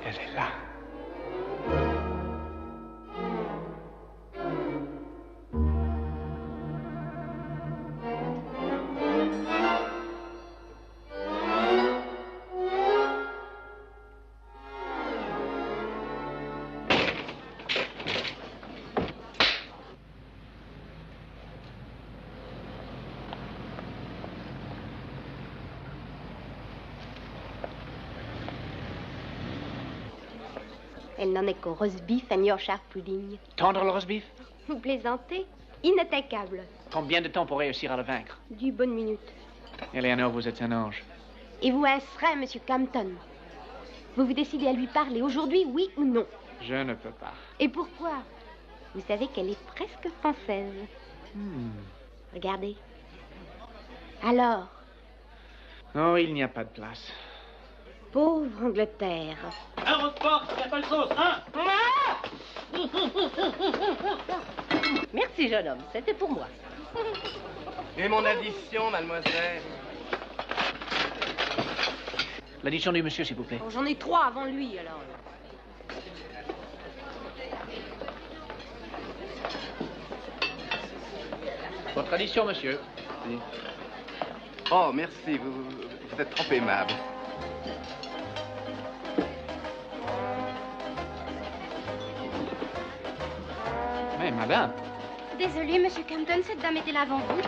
Elle est là. Elle n'en est qu'au roast beef and Yorkshire pudding. Tendre le roast beef? Vous plaisantez? Inattaquable. Combien de temps pour réussir à le vaincre? 10 bonnes minutes. Eleanor, vous êtes un ange. Et vous un serein, monsieur Campton. Vous vous décidez à lui parler aujourd'hui, oui ou non? Je ne peux pas. Et pourquoi? Vous savez qu'elle est presque française. Regardez. Alors? Oh, il n'y a pas de place. Pauvre Angleterre. Un Roquefort, il n'y a pas de sauce, hein? Merci, jeune homme, c'était pour moi. Et mon addition, mademoiselle? L'addition du monsieur, s'il vous plaît. Oh, j'en ai 3 avant lui, alors. Votre addition, monsieur. Oui. Oh, merci, vous êtes trop aimable. Mais madame. Désolée, monsieur Campton, cette dame était là avant vous.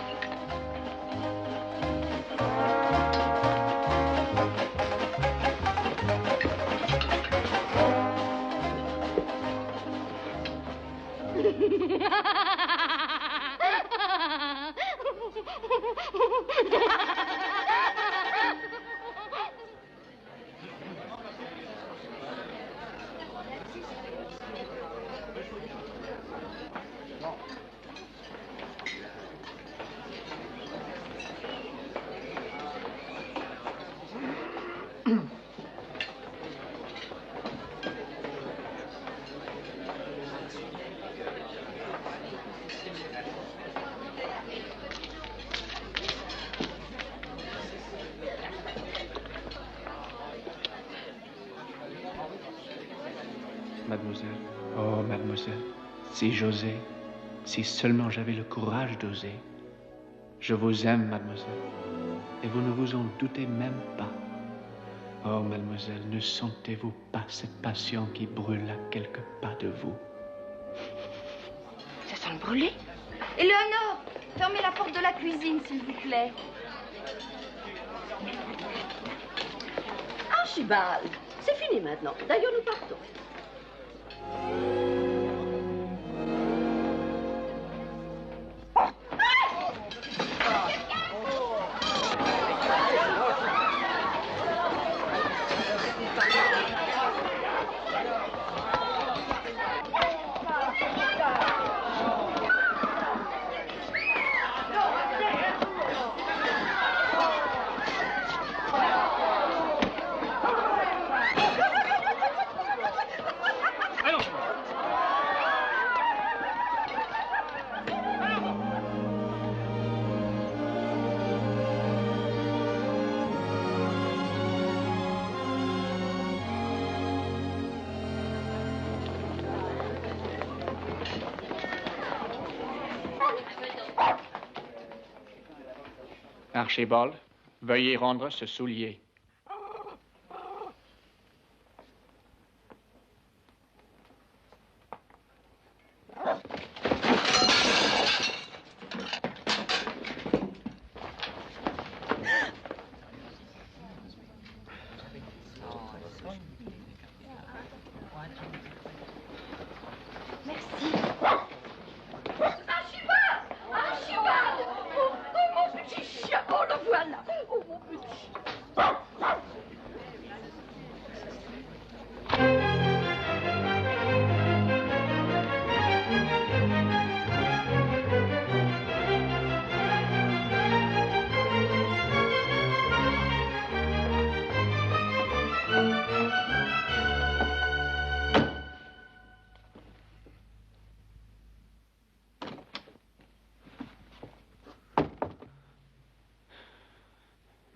Mademoiselle, oh mademoiselle, si j'osais, si seulement j'avais le courage d'oser. Je vous aime, mademoiselle, et vous ne vous en doutez même pas. Oh mademoiselle, ne sentez-vous pas cette passion qui brûle à quelques pas de vous? Ça sent le brûler. Éléonore, fermez la porte de la cuisine, s'il vous plaît. Archibald, c'est fini maintenant. D'ailleurs, nous partons. Archibald, veuillez rendre ce soulier.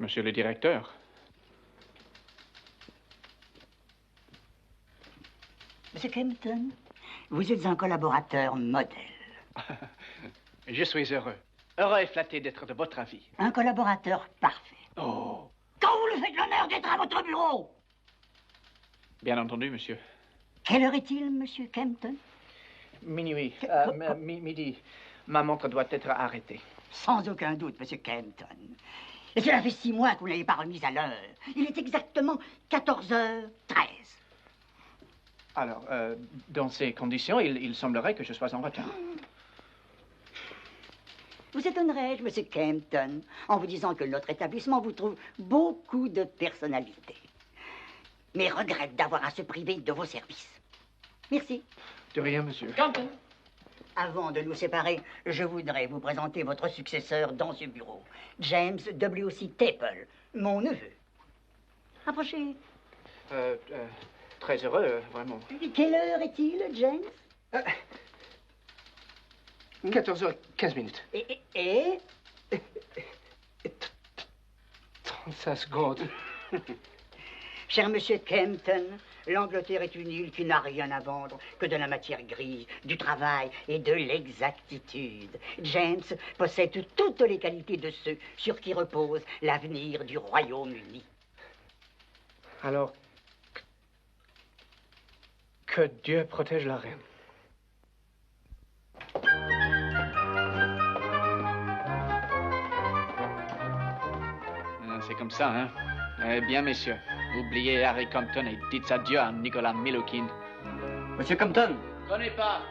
Monsieur le directeur. Monsieur Kempton, vous êtes un collaborateur modèle. Je suis heureux. Heureux et flatté d'être de votre avis. Un collaborateur parfait. Oh. Quand vous le faites l'honneur d'être à votre bureau. Bien entendu, monsieur. Quelle heure est-il, monsieur Kempton? Minuit. Midi. Ma montre doit être arrêtée. Sans aucun doute, monsieur Kempton. Et cela fait 6 mois que vous n'avez pas remis à l'heure. Il est exactement 14h13. Alors, dans ces conditions, il semblerait que je sois en retard. Vous étonnerais-je, monsieur Kempton, en vous disant que notre établissement vous trouve beaucoup de personnalité. Mais regrette d'avoir à se priver de vos services. Merci. De rien, monsieur. Campton. Avant de nous séparer, je voudrais vous présenter votre successeur dans ce bureau, James W.C. Staple, mon neveu. Approchez. Très heureux, vraiment. Quelle heure est-il, James? 14h15. Et 35 secondes. Cher monsieur Kempton, l'Angleterre est une île qui n'a rien à vendre que de la matière grise, du travail et de l'exactitude. James possède toutes les qualités de ceux sur qui repose l'avenir du Royaume-Uni. Alors, que Dieu protège la reine. C'est comme ça, hein? Eh bien, messieurs, oubliez Harry Compton et dites adieu à Nicolas Milukin. Monsieur Compton. Connais pas.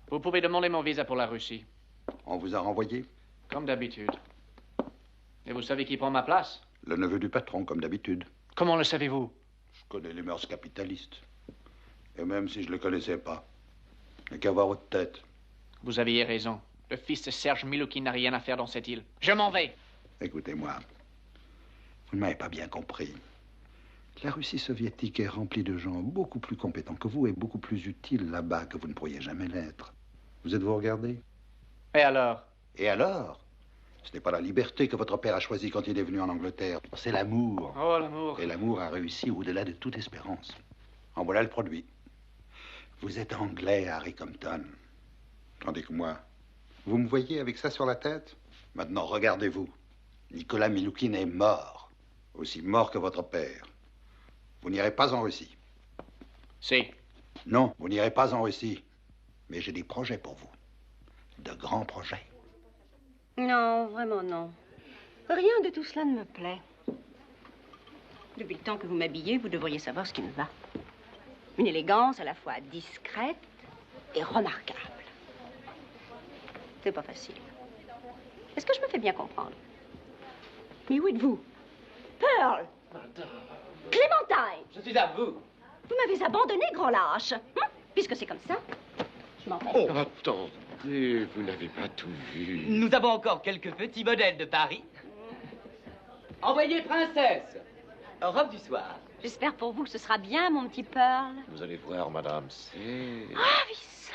Vous pouvez demander mon visa pour la Russie. On vous a renvoyé? Comme d'habitude. Et vous savez qui prend ma place? Le neveu du patron, comme d'habitude. Comment le savez-vous? Je connais les mœurs capitalistes. Et même si je ne le connaissais pas, il n'y a qu'à voir votre tête. Vous aviez raison. Le fils de Serge Milukin n'a rien à faire dans cette île. Je m'en vais. Écoutez-moi, vous ne m'avez pas bien compris. La Russie soviétique est remplie de gens beaucoup plus compétents que vous et beaucoup plus utiles là-bas que vous ne pourriez jamais l'être. Vous êtes-vous regardé? Et alors? Et alors? Ce n'est pas la liberté que votre père a choisie quand il est venu en Angleterre. C'est l'amour. Oh, l'amour. Et l'amour a réussi au-delà de toute espérance. En voilà le produit. Vous êtes anglais, Harry Compton. Tandis que moi, vous me voyez avec ça sur la tête? Maintenant, regardez-vous. Nicolas Milukin est mort. Aussi mort que votre père. Vous n'irez pas en Russie. Si. Non, vous n'irez pas en Russie. Mais j'ai des projets pour vous. De grands projets. Non, vraiment non. Rien de tout cela ne me plaît. Depuis le temps que vous m'habillez, vous devriez savoir ce qui me va. Une élégance à la fois discrète et remarquable. C'est pas facile. Est-ce que je me fais bien comprendre? Mais où êtes-vous? Pearl! Clémentine! Je suis à vous. Vous m'avez abandonné, grand lâche. Puisque c'est comme ça, je m'en vais. Oh, attendez, vous n'avez pas tout vu. Nous avons encore quelques petits modèles de Paris. Envoyez princesse. Robe du soir. J'espère pour vous que ce sera bien, mon petit Pearl. Vous allez voir, madame, c'est... Ravissant.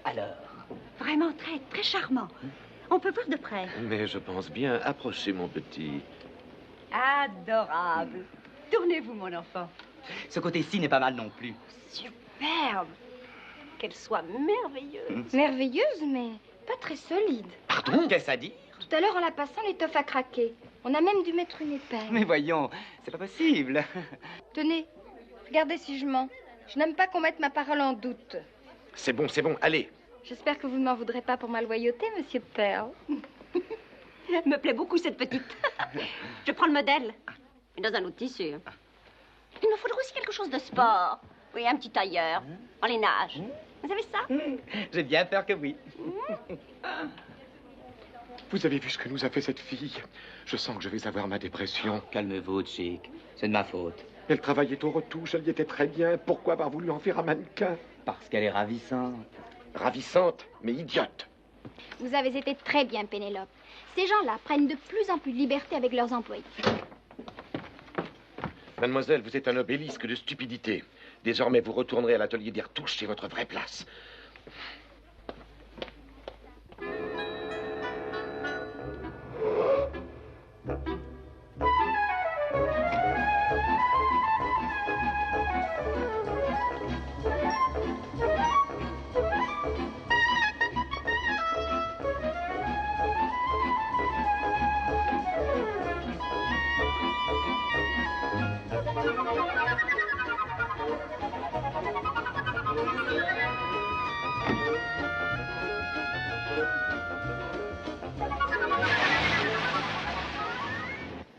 Alors? Vraiment très, très charmant. On peut voir de près. Mais je pense bien. Approchez, mon petit. Adorable. Tournez-vous, mon enfant. Ce côté-ci n'est pas mal non plus. Superbe. Qu'elle soit merveilleuse. Merveilleuse, mais pas très solide. Pardon? Qu'est-ce à dire? Tout à l'heure, en la passant, l'étoffe a craqué. On a même dû mettre une épingle. Mais voyons, c'est pas possible. Tenez, regardez si je mens. Je n'aime pas qu'on mette ma parole en doute. C'est bon, allez. J'espère que vous ne m'en voudrez pas pour ma loyauté, monsieur Pearl. Me plaît beaucoup, cette petite. Je prends le modèle. Et dans un autre tissu. Il me faudrait aussi quelque chose de sport. Oui, un petit tailleur. En lainage. Vous avez ça? J'ai bien peur que oui. Vous avez vu ce que nous a fait cette fille? Je sens que je vais avoir ma dépression. Calmez-vous, Chick. C'est de ma faute. Elle travaillait aux retouches, elle y était très bien. Pourquoi avoir voulu en faire un mannequin? Parce qu'elle est ravissante. Ravissante, mais idiote. Vous avez été très bien, Pénélope. Ces gens-là prennent de plus en plus de liberté avec leurs employés. Mademoiselle, vous êtes un obélisque de stupidité. Désormais, vous retournerez à l'atelier des retouches, c'est votre vraie place.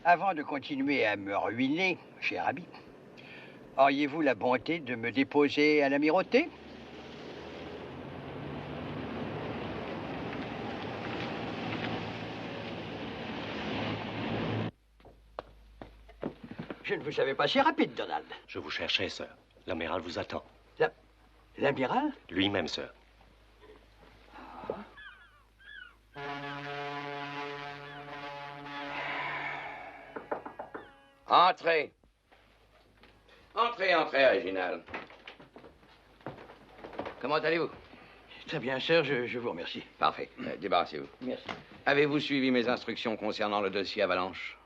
Avant de continuer à me ruiner, cher ami, auriez-vous la bonté de me déposer à l'amirauté? Je ne vous savais pas si rapide, Donald. Je vous cherchais, sir. L'amiral vous attend. L'amiral? Lui-même, sir. Entrez. Entrez, Réginald. Comment allez-vous? Très bien, sir, je vous remercie. Parfait. Débarrassez-vous. Merci. Avez-vous suivi mes instructions concernant le dossier Avalanche?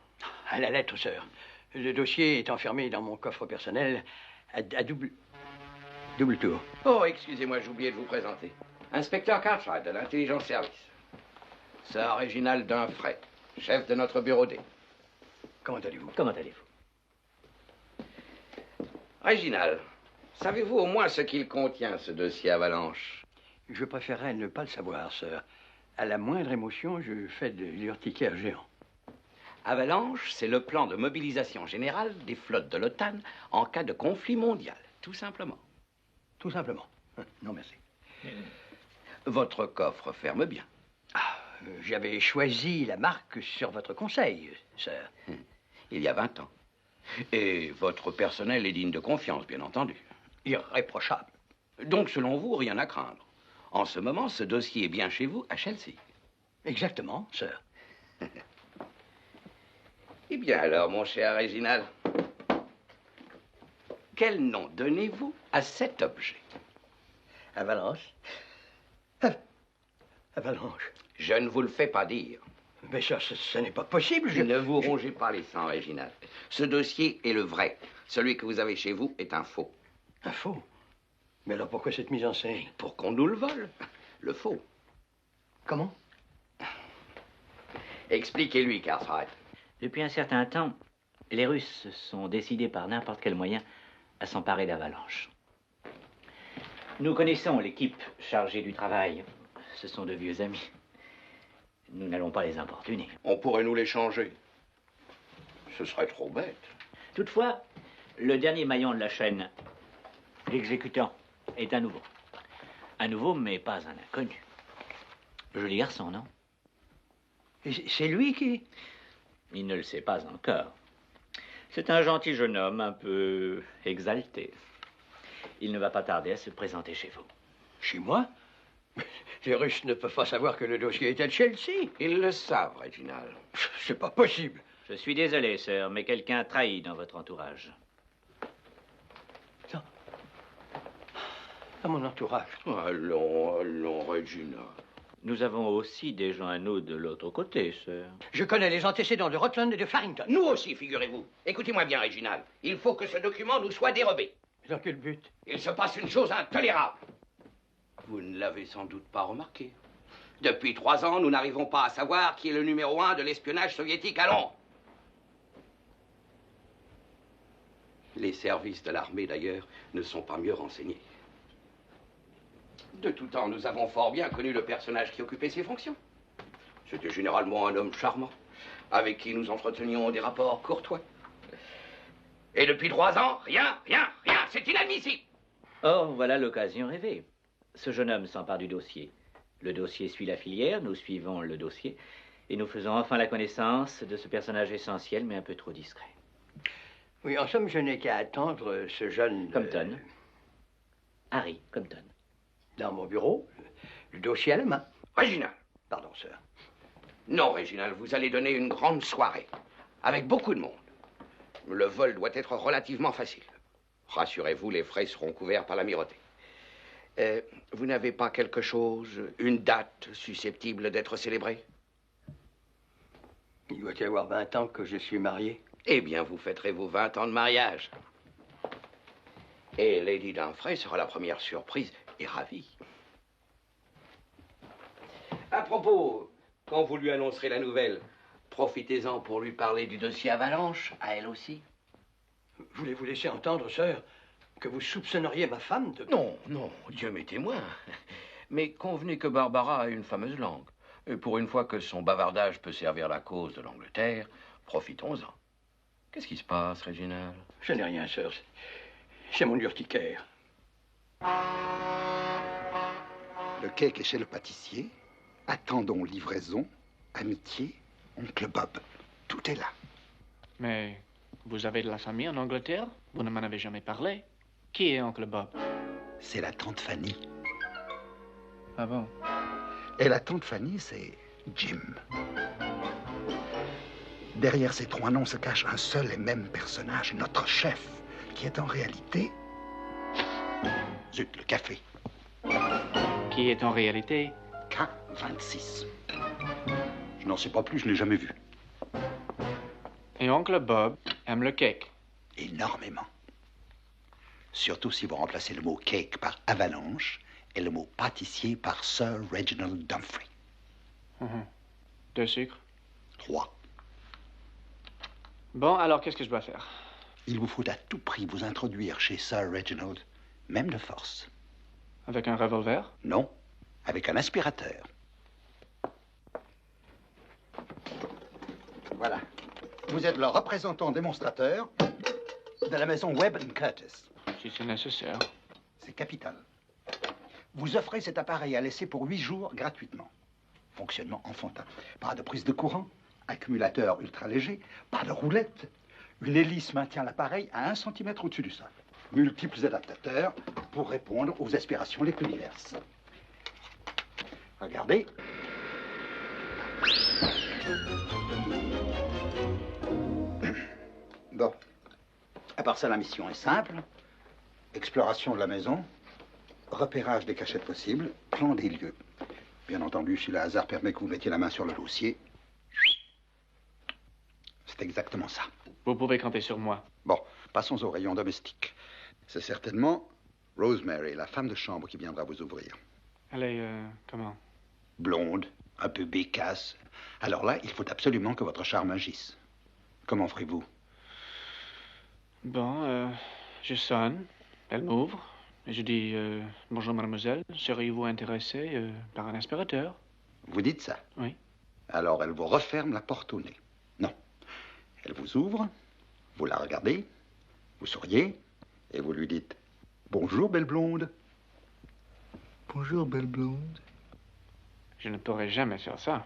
À la lettre, sir. Le dossier est enfermé dans mon coffre personnel à double tour. Oh, excusez-moi, j'ai oublié de vous présenter. Inspecteur Cartwright de l'Intelligence Service. Sir Réginald Dunfray, chef de notre bureau D. Comment allez-vous? Comment allez-vous? Réginald, savez-vous au moins ce qu'il contient, ce dossier Avalanche? Je préférerais ne pas le savoir, sir. À la moindre émotion, je fais de l'urticaire géant. Avalanche, c'est le plan de mobilisation générale des flottes de l'OTAN en cas de conflit mondial, tout simplement. Tout simplement. Non, merci. Votre coffre ferme bien. J'avais choisi la marque sur votre conseil, sir. Il y a 20 ans. Et votre personnel est digne de confiance, bien entendu. Irréprochable. Donc, selon vous, rien à craindre. En ce moment, ce dossier est bien chez vous, à Chelsea. Exactement, sir. Eh bien alors, mon cher Réginald, quel nom donnez-vous à cet objet? Avalanche. Avalanche. Je ne vous le fais pas dire. Mais ça, ce n'est pas possible. Ne vous rongez pas les sangs, Réginald. Ce dossier est le vrai. Celui que vous avez chez vous est un faux. Un faux? Mais alors pourquoi cette mise en scène? Pour qu'on nous le vole. Le faux. Comment? Expliquez-lui, Cartwright. Depuis un certain temps, les Russes sont décidés par n'importe quel moyen à s'emparer d'Avalanche. Nous connaissons l'équipe chargée du travail. Ce sont de vieux amis. Nous n'allons pas les importuner. On pourrait nous l'échanger. Ce serait trop bête. Toutefois, le dernier maillon de la chaîne, l'exécutant, est un nouveau. Un nouveau, mais pas un inconnu. Joli garçon, non? C'est lui qui... Il ne le sait pas encore. C'est un gentil jeune homme, un peu exalté. Il ne va pas tarder à se présenter chez vous. Chez moi? Les Russes ne peuvent pas savoir que le dossier est à Chelsea. Ils le savent, Réginald. C'est pas possible. Je suis désolé, sir, mais quelqu'un trahit dans votre entourage. À mon entourage. Allons, Réginald. Nous avons aussi des gens à nous de l'autre côté, sir. Je connais les antécédents de Rutland et de Farrington. Nous aussi, figurez-vous. Écoutez-moi bien, Réginald. Il faut que ce document nous soit dérobé. Dans quel but? Il se passe une chose intolérable. Vous ne l'avez sans doute pas remarqué. Depuis 3 ans, nous n'arrivons pas à savoir qui est le numéro 1 de l'espionnage soviétique à Londres. Les services de l'armée, d'ailleurs, ne sont pas mieux renseignés. De tout temps, nous avons fort bien connu le personnage qui occupait ces fonctions. C'était généralement un homme charmant, avec qui nous entretenions des rapports courtois. Et depuis 3 ans, rien, c'est inadmissible. Or, voilà l'occasion rêvée. Ce jeune homme s'empare du dossier. Le dossier suit la filière, nous suivons le dossier, et nous faisons enfin la connaissance de ce personnage essentiel, mais un peu trop discret. Oui, en somme, je n'ai qu'à attendre ce jeune... Compton. Harry Compton. Dans mon bureau, le dossier à la main. Réginald. Pardon, sir. Non, Réginald, vous allez donner une grande soirée, avec beaucoup de monde. Le vol doit être relativement facile. Rassurez-vous, les frais seront couverts par l'Amirauté. Vous n'avez pas quelque chose, une date susceptible d'être célébrée? Il doit y avoir 20 ans que je suis marié. Eh bien, vous fêterez vos 20 ans de mariage. Et Lady Dunfrey sera la première surprise et ravie. À propos, quand vous lui annoncerez la nouvelle, profitez-en pour lui parler du dossier Avalanche, à elle aussi. Voulez-vous laisser entendre, sir, que vous soupçonneriez ma femme de... Non, non, Dieu m'est témoin. Mais convenez que Barbara a une fameuse langue. Et pour une fois que son bavardage peut servir la cause de l'Angleterre, profitons-en. Qu'est-ce qui se passe, Réginald? Je n'ai rien, sir. C'est mon urticaire. Le cake est chez le pâtissier. Attendons livraison. Amitié. Oncle Bob. Tout est là. Mais vous avez de la famille en Angleterre? Vous ne m'en avez jamais parlé. Qui est oncle Bob? C'est la tante Fanny. Ah bon? Et la tante Fanny, c'est Jim. Derrière ces trois noms se cache un seul et même personnage, notre chef, qui est en réalité... Zut, le café. Qui est en réalité? K26. Je n'en sais pas plus, je ne l'ai jamais vu. Et oncle Bob aime le cake? Énormément. Surtout si vous remplacez le mot cake par avalanche et le mot pâtissier par Sir Reginald Dumfrey. 2 sucres? 3. Bon, alors qu'est-ce que je dois faire? Il vous faut à tout prix vous introduire chez Sir Reginald, même de force. Avec un revolver? Non, avec un aspirateur. Voilà. Vous êtes le représentant démonstrateur de la maison Webb & Curtis. Si c'est nécessaire. C'est capital. Vous offrez cet appareil à laisser pour 8 jours gratuitement. Fonctionnement enfantin. Pas de prise de courant, accumulateur ultra léger, pas de roulette. Une hélice maintient l'appareil à 1 cm au-dessus du sol. Multiples adaptateurs pour répondre aux aspirations les plus diverses. Regardez. Bon. À part ça, la mission est simple. Exploration de la maison, repérage des cachettes possibles, plan des lieux. Bien entendu, si le hasard permet que vous mettiez la main sur le dossier, c'est exactement ça. Vous pouvez compter sur moi. Bon, passons au rayon domestique. C'est certainement Rosemary, la femme de chambre, qui viendra vous ouvrir. Elle est, comment? Blonde, un peu bécasse. Alors là, il faut absolument que votre charme agisse. Comment ferez-vous? Bon, je sonne. Elle m'ouvre. Et je dis, bonjour mademoiselle, seriez-vous intéressée par un aspirateur? Vous dites ça? Oui. Alors elle vous referme la porte au nez. Non. Elle vous ouvre, vous la regardez, vous souriez, et vous lui dites, bonjour belle blonde. Bonjour belle blonde. Je ne pourrai jamais faire ça.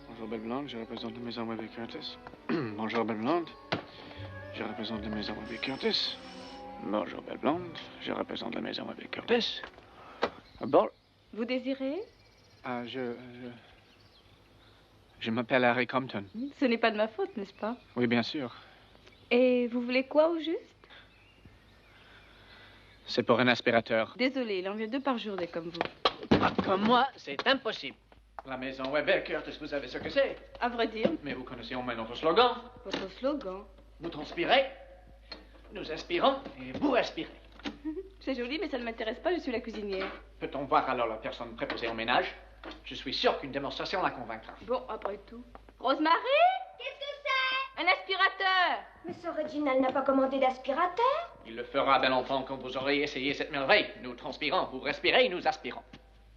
Bonjour belle blonde, je représente la maison Webb & Curtis. Bonjour belle blonde. Je représente la maison Webb & Curtis. Bonjour, belle blonde. Je représente la maison Webb & Curtis. Bon. Vous désirez? Je m'appelle Harry Compton. Ce n'est pas de ma faute, n'est-ce pas? Oui, bien sûr. Et vous voulez quoi au juste? C'est pour un aspirateur. Désolé, il en vient 2 par jour des comme vous. Comme moi, c'est impossible. La maison Webb & Curtis, vous savez ce que c'est? À vrai dire. Mais vous connaissez au moins notre slogan. Votre slogan? Vous transpirez, nous inspirons et vous respirez. C'est joli, mais ça ne m'intéresse pas, je suis la cuisinière. Peut-on voir alors la personne préposée au ménage? Je suis sûr qu'une démonstration la convaincra. Bon, après tout. Rosemary? Qu'est-ce que c'est? Un aspirateur! Mais Sir Reginald n'a pas commandé d'aspirateur? Il le fera, bel enfant, quand vous aurez essayé cette merveille. Nous transpirons, vous respirez, nous aspirons.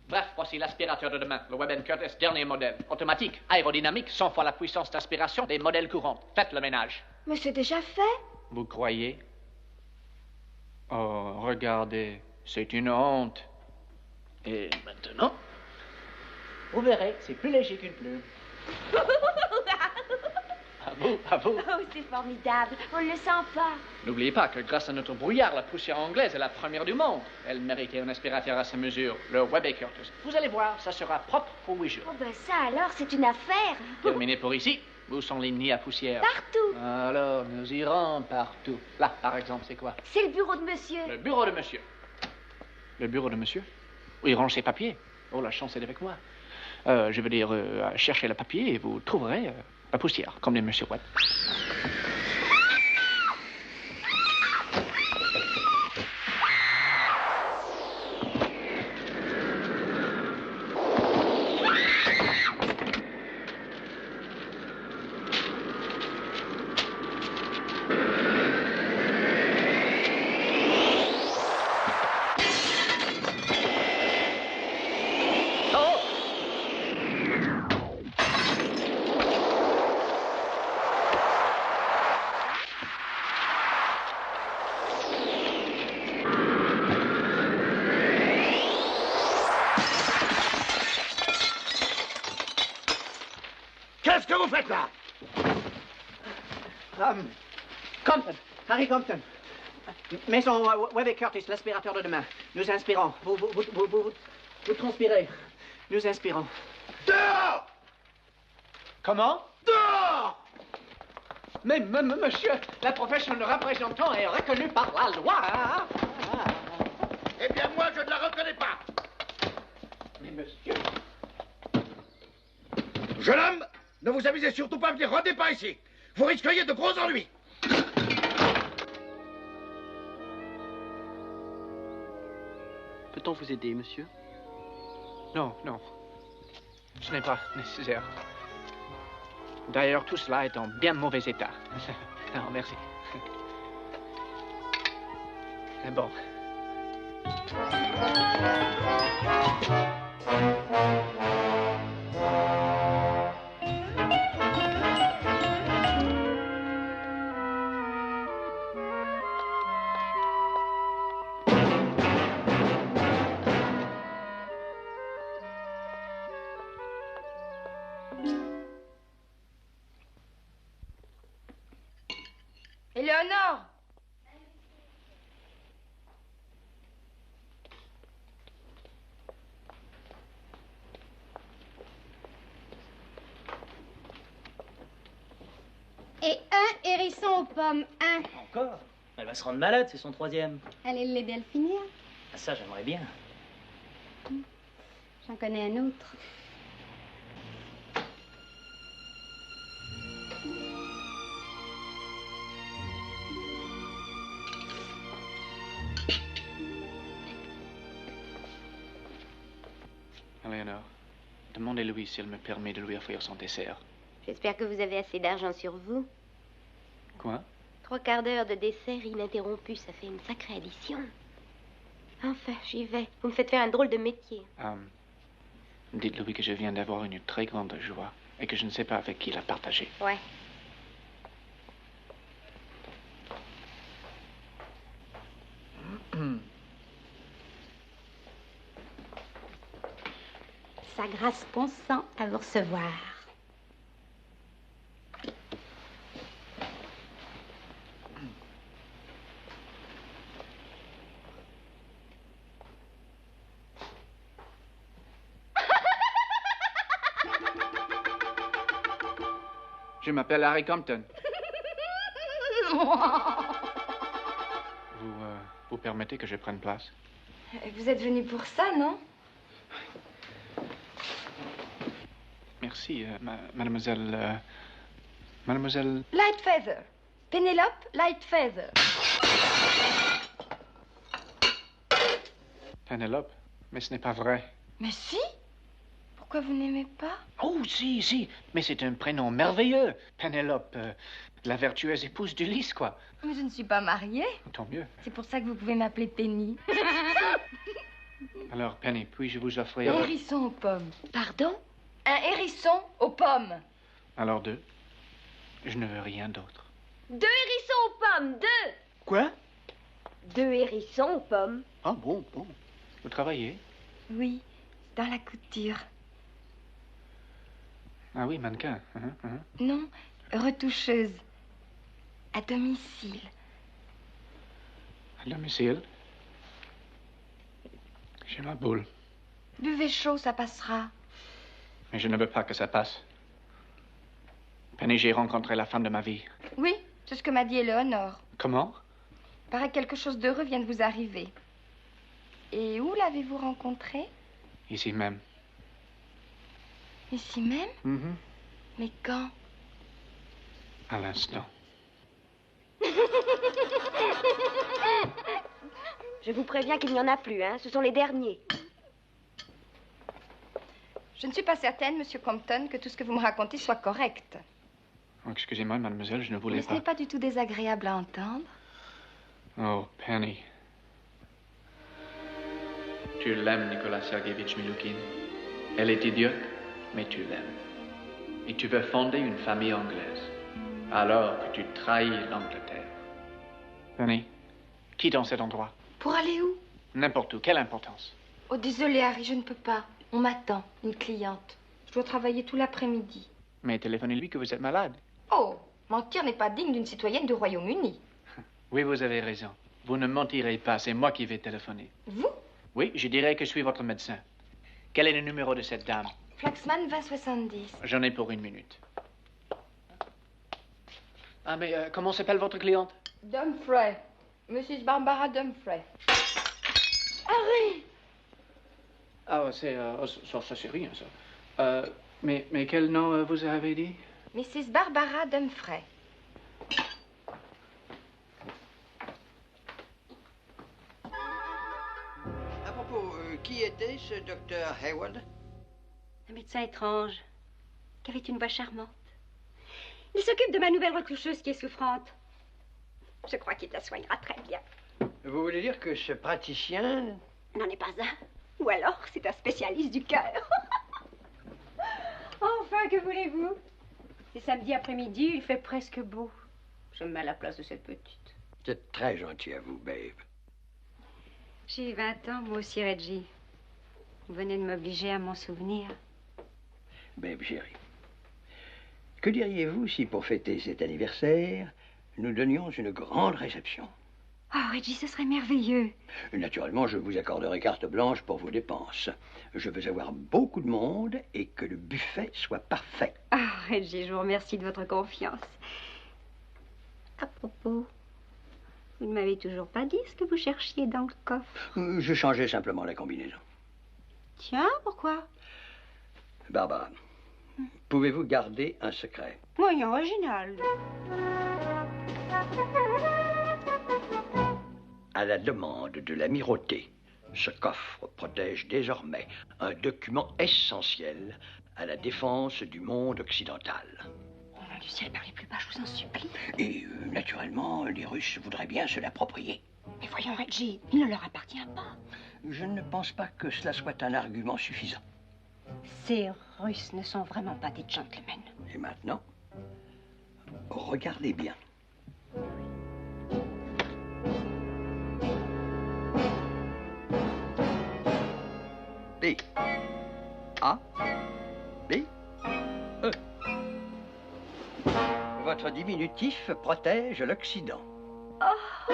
Bref, voici l'aspirateur de demain, le Webb & Curtis, dernier modèle. Automatique, aérodynamique, 100 fois la puissance d'aspiration des modèles courants. Faites le ménage. Mais c'est déjà fait. Vous croyez? Oh, regardez, c'est une honte. Et maintenant, vous verrez, c'est plus léger qu'une plume. Ah à vous. Oh, c'est formidable. On ne le sent pas. N'oubliez pas que grâce à notre brouillard, la poussière anglaise est la première du monde. Elle méritait un aspirateur à sa mesure, le Webber Curtis. Vous allez voir, ça sera propre pour 8 jours. Oh, ben ça alors, c'est une affaire. Terminé pour ici. Où sont les nids à poussière? Partout. Alors, nous irons partout. Là, par exemple, c'est quoi? C'est le bureau de monsieur. Le bureau de monsieur. Le bureau de monsieur? Où il range ses papiers. Oh, la chance est avec moi. Je veux dire, cherchez le papier et vous trouverez la poussière, comme les monsieur Webb. Qu'est-ce que vous faites là? Compton, Harry Compton. Maison Webber Curtis, l'aspirateur de demain. Nous inspirons. Vous transpirez. Nous inspirons. Dehors! Comment? Dehors! Mais, monsieur, la profession de représentant est reconnue par la loi. Eh bien, moi, je ne la reconnais pas. Mais, monsieur... Jeune homme, ne vous amusez surtout pas à venir rôder par ici. Vous risqueriez de gros ennuis. Peut-on vous aider, monsieur? Non, non. Ce n'est pas nécessaire. D'ailleurs, tout cela est en bien mauvais état. Non, merci. Bon. Éléonore! Et un hérisson aux pommes, un. Encore? Elle va se rendre malade, c'est son troisième. Allez l'aider à le finir. Ah, ça, j'aimerais bien. J'en connais un autre. Éléonore, demandez-lui s'il me permet de lui offrir son dessert. J'espère que vous avez assez d'argent sur vous. Quoi? 3 quarts d'heure de dessert ininterrompu, ça fait une sacrée addition. Enfin, j'y vais. Vous me faites faire un drôle de métier. Dites-lui que je viens d'avoir une très grande joie et que je ne sais pas avec qui la partager. Ouais. Sa grâce consent à vous recevoir. Je m'appelle Harry Compton. Vous permettez que je prenne place? Vous êtes venu pour ça, non? Merci, mademoiselle... mademoiselle... Lightfeather. Pénélope Lightfeather. Penelope, mais ce n'est pas vrai. Mais si? Pourquoi vous n'aimez pas? Oh, si, mais c'est un prénom merveilleux. Penelope, la vertueuse épouse d'Ulysse, quoi. Mais je ne suis pas mariée. Tant mieux. C'est pour ça que vous pouvez m'appeler Penny. Alors, Penny, puis-je vous offrir... Un hérisson aux pommes. Pardon? Un hérisson aux pommes. Alors 2. Je ne veux rien d'autre. 2 hérissons aux pommes, 2! Quoi? 2 hérissons aux pommes. Ah bon. Vous travaillez? Oui, dans la couture. Ah oui, mannequin. Non, retoucheuse. À domicile. À domicile? J'ai ma boule. Buvez chaud, ça passera. Mais je ne veux pas que ça passe. Penny, j'ai rencontré la femme de ma vie. Oui, c'est ce que m'a dit Éléonore. Comment? Paraît que quelque chose d'heureux vient de vous arriver. Et où l'avez-vous rencontrée? Ici même. Ici même? Mhm. Mais quand? À l'instant. Je vous préviens qu'il n'y en a plus, hein. Ce sont les derniers. Je ne suis pas certaine, Monsieur Compton, que tout ce que vous me racontez soit correct. Oh, excusez-moi, mademoiselle, je ne voulais Mais ce pas. n'est pas du tout désagréable à entendre. Oh, Penny. Tu l'aimes, Nicolas Sergeyevitch Miloukine. Elle est idiote, mais tu l'aimes. Et tu veux fonder une famille anglaise. Alors que tu trahis l'Angleterre. Penny, quitte dans cet endroit. Pour aller où? N'importe où. Quelle importance? Oh, désolé, Harry, je ne peux pas. On m'attend, une cliente. Je dois travailler tout l'après-midi. Mais téléphonez-lui que vous êtes malade. Oh, mentir n'est pas digne d'une citoyenne du Royaume-Uni. Oui, vous avez raison. Vous ne mentirez pas, c'est moi qui vais téléphoner. Vous? Oui, je dirai que je suis votre médecin. Quel est le numéro de cette dame? Flaxman 2070. J'en ai pour 1 minute. Ah, mais comment s'appelle votre cliente? Dumfrey. Mrs. Barbara Dumfrey. Harry! Ah, c'est... ça, c'est rien, ça. Mais quel nom vous avez dit? Mrs. Barbara Dumfrey. À propos, qui était ce docteur Hayward? Un médecin étrange, qui avait une voix charmante. Il s'occupe de ma nouvelle retoucheuse qui est souffrante. Je crois qu'il la soignera très bien. Vous voulez dire que ce praticien... N'en est pas un. Ou alors, c'est un spécialiste du cœur. Enfin, que voulez-vous? C'est samedi après-midi, il fait presque beau. Je me mets à la place de cette petite. C'est très gentil à vous, babe. J'ai 20 ans, moi aussi, Reggie. Vous venez de m'obliger à m'en souvenir. Babe, chérie. Que diriez-vous si, pour fêter cet anniversaire, nous donnions une grande réception? Oh, Reggie, ce serait merveilleux. Naturellement, je vous accorderai carte blanche pour vos dépenses. Je veux avoir beaucoup de monde et que le buffet soit parfait. Ah, Reggie, je vous remercie de votre confiance. À propos, vous ne m'avez toujours pas dit ce que vous cherchiez dans le coffre. Je changeais simplement la combinaison. Tiens, pourquoi? Barbara, pouvez-vous garder un secret? Moyen original. À la demande de l'amirauté, ce coffre protège désormais un document essentiel à la défense du monde occidental. Oh mon Dieu, ciel, parlez plus bas, je vous en supplie. Et naturellement, les Russes voudraient bien se l'approprier. Mais voyons, Reggie, il ne leur appartient pas. Je ne pense pas que cela soit un argument suffisant. Ces Russes ne sont vraiment pas des gentlemen. Et maintenant, regardez bien. B. A. B. E. Votre diminutif protège l'Occident. Oh.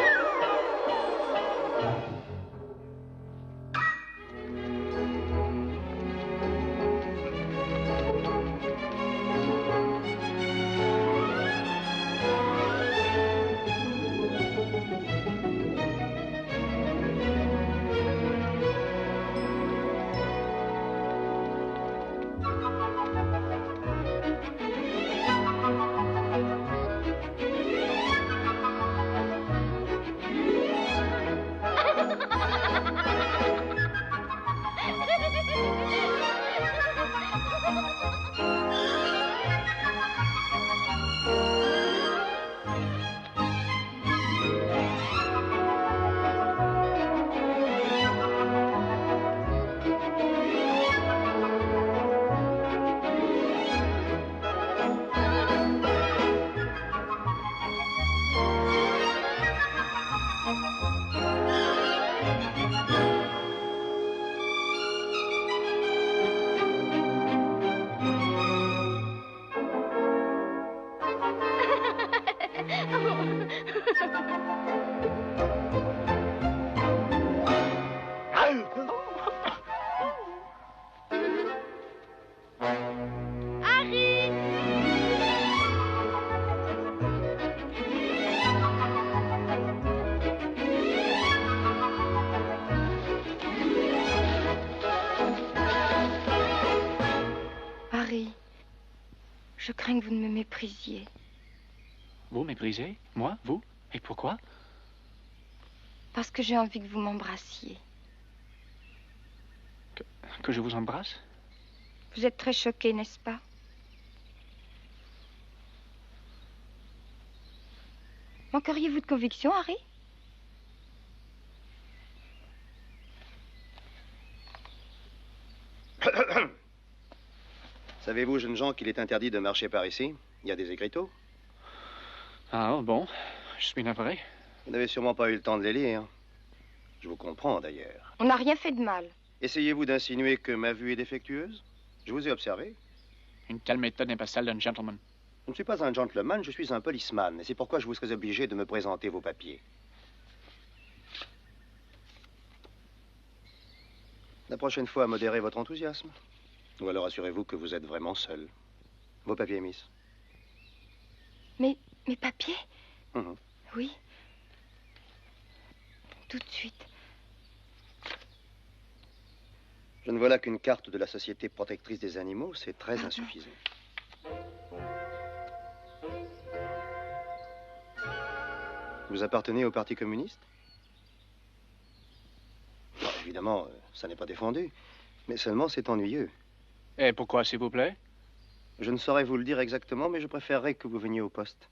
Je crains que vous ne me méprisiez. Vous méprisez? Moi? Vous? Et pourquoi? Parce que j'ai envie que vous m'embrassiez. Que je vous embrasse? Vous êtes très choqué, n'est-ce pas? Manqueriez-vous de conviction, Harry? Savez-vous, jeunes gens, qu'il est interdit de marcher par ici? Il y a des écriteaux. Ah, bon. Je suis navré. Vous n'avez sûrement pas eu le temps de les lire. Je vous comprends, d'ailleurs. On n'a rien fait de mal. Essayez-vous d'insinuer que ma vue est défectueuse? Je vous ai observé. Une telle méthode n'est pas celle d'un gentleman. Je ne suis pas un gentleman, je suis un policeman. Et c'est pourquoi je vous serais obligé de me présenter vos papiers. La prochaine fois, modérez votre enthousiasme. Ou alors assurez-vous que vous êtes vraiment seul. Vos papiers, miss. Mes papiers? Mhm. Oui. Tout de suite. Je ne vois là qu'une carte de la Société protectrice des animaux. C'est très insuffisant. Vous appartenez au Parti communiste? Bon, évidemment, ça n'est pas défendu. Mais seulement, c'est ennuyeux. Et pourquoi, s'il vous plaît? Je ne saurais vous le dire exactement, mais je préférerais que vous veniez au poste.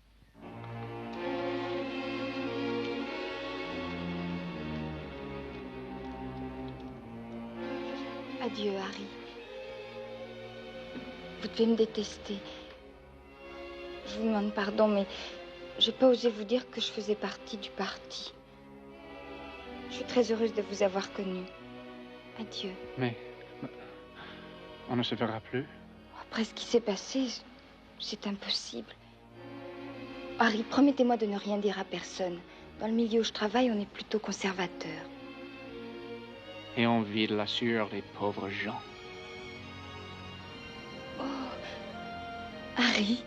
Adieu, Harry. Vous devez me détester. Je vous demande pardon, mais j'ai pas osé vous dire que je faisais partie du parti. Je suis très heureuse de vous avoir connu. Adieu. Mais on ne se verra plus? Après ce qui s'est passé, c'est impossible. Harry, promettez-moi de ne rien dire à personne. Dans le milieu où je travaille, on est plutôt conservateur. Et on vide la sueur des pauvres gens. Oh, Harry.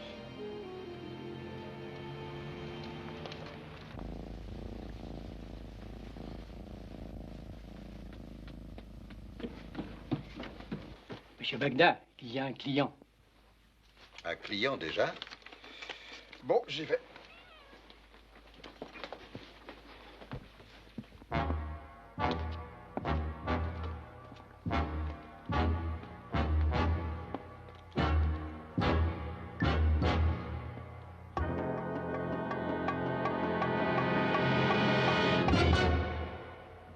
Monsieur Bagdad, il y a un client. Un client déjà? Bon, j'y vais.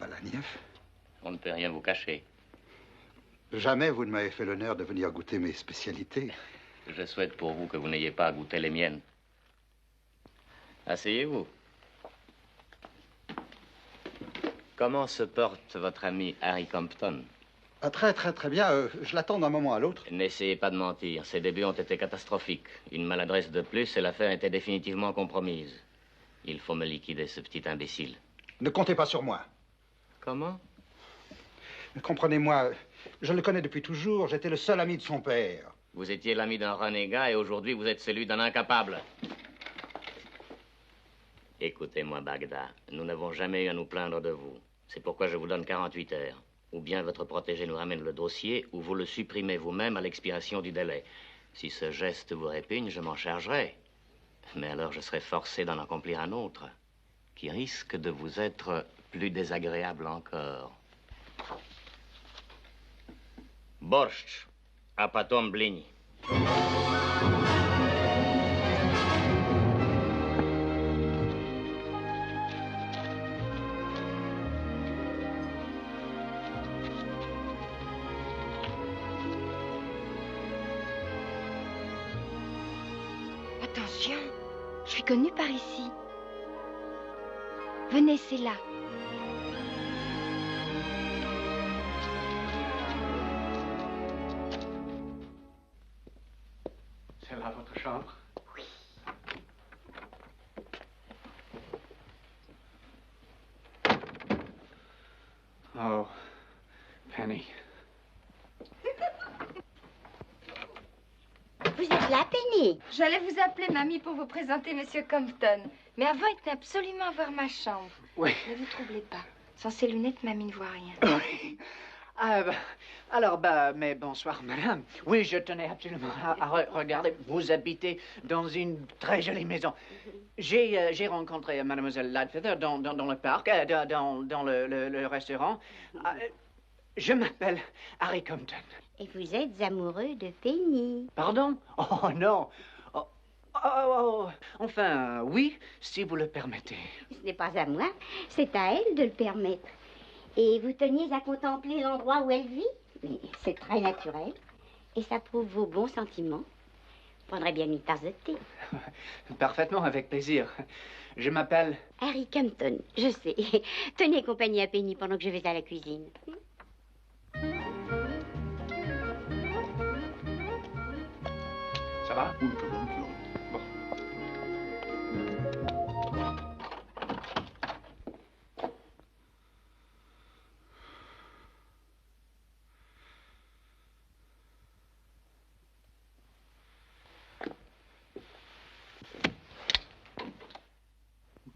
Balaniev? On ne peut rien vous cacher. Jamais vous ne m'avez fait l'honneur de venir goûter mes spécialités. Je souhaite pour vous que vous n'ayez pas à goûter les miennes. Asseyez-vous. Comment se porte votre ami Harry Compton? Ah, très bien. Je l'attends d'un moment à l'autre. N'essayez pas de mentir. Ses débuts ont été catastrophiques. Une maladresse de plus et l'affaire était définitivement compromise. Il faut me liquider ce petit imbécile. Ne comptez pas sur moi. Comment? Comprenez-moi, je le connais depuis toujours. J'étais le seul ami de son père. Vous étiez l'ami d'un renégat et aujourd'hui vous êtes celui d'un incapable. Écoutez-moi, Bagdad, nous n'avons jamais eu à nous plaindre de vous. C'est pourquoi je vous donne 48 heures. Ou bien votre protégé nous ramène le dossier, ou vous le supprimez vous-même à l'expiration du délai. Si ce geste vous répugne, je m'en chargerai. Mais alors je serai forcé d'en accomplir un autre, qui risque de vous être plus désagréable encore. Borscht, a potom blini. Attention, je suis connue par ici. Venez, c'est là. C'est là votre chambre? Oui. Oh, Penny. Vous êtes là, Penny? J'allais vous appeler, mamie, pour vous présenter Monsieur Compton. Mais avant, il tenait absolument à voir ma chambre. Oui. Ne vous troublez pas. Sans ces lunettes, mamie ne voit rien. Oui. Mais bonsoir, madame. Oui, je tenais absolument à regarder. Vous habitez dans une très jolie maison. J'ai rencontré mademoiselle Lightfeather dans le parc, dans le restaurant. Je m'appelle Harry Compton. Et vous êtes amoureux de Penny. Pardon? Oh, non. Enfin, oui, si vous le permettez. Ce n'est pas à moi, c'est à elle de le permettre. Et vous teniez à contempler l'endroit où elle vit? Mais c'est très naturel. Et ça prouve vos bons sentiments. Je prendrais bien une tasse de thé. Parfaitement, avec plaisir. Je m'appelle... Harry Compton, je sais. Tenez compagnie à Penny pendant que je vais à la cuisine. Ça va? Bon.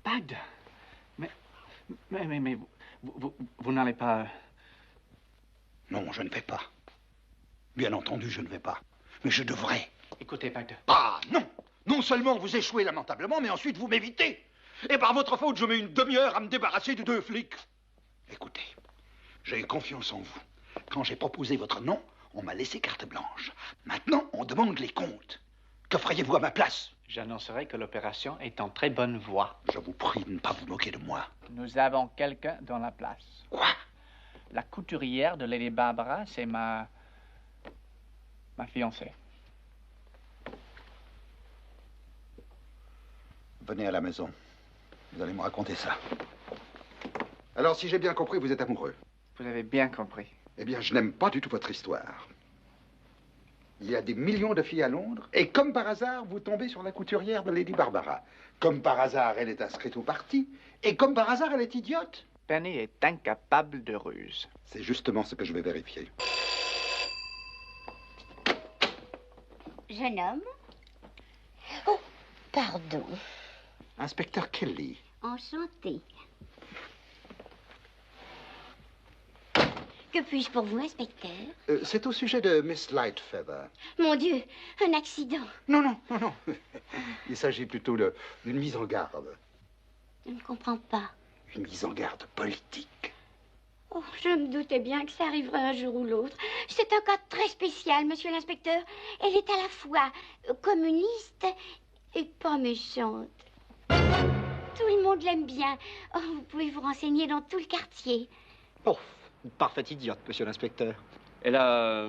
Bagdad. Mais vous n'allez pas... Non, je ne vais pas. Bien entendu, je ne vais pas. Mais je devrais. Écoutez, Bagdad. Ah, non! Non seulement vous échouez lamentablement, mais ensuite vous m'évitez. Et par votre faute, je mets une demi-heure à me débarrasser de 2 flics. Écoutez, j'ai confiance en vous. Quand j'ai proposé votre nom, on m'a laissé carte blanche. Maintenant, on demande les comptes. Que feriez-vous à ma place? J'annoncerai que l'opération est en très bonne voie. Je vous prie de ne pas vous moquer de moi. Nous avons quelqu'un dans la place. Quoi? La couturière de Lady Barbara, c'est ma fiancée. Venez à la maison. Vous allez me raconter ça. Alors, si j'ai bien compris, vous êtes amoureux. Vous avez bien compris. Eh bien, je n'aime pas du tout votre histoire. Il y a des millions de filles à Londres, et comme par hasard, vous tombez sur la couturière de Lady Barbara. Comme par hasard, elle est inscrite au parti, et comme par hasard, elle est idiote. Penny est incapable de ruse. C'est justement ce que je vais vérifier. Jeune homme? Oh, pardon. Inspecteur Kelly. Enchanté. Que puis-je pour vous, inspecteur? C'est au sujet de Miss Lightfeather. Mon Dieu, un accident. Non. Il s'agit plutôt d'une mise en garde. Je ne comprends pas. Une mise en garde politique. Oh, je me doutais bien que ça arriverait un jour ou l'autre. C'est un cas très spécial, monsieur l'inspecteur. Elle est à la fois communiste et pas méchante. Tout le monde l'aime bien. Oh, vous pouvez vous renseigner dans tout le quartier. Oh, une parfaite idiote, monsieur l'inspecteur. Elle a,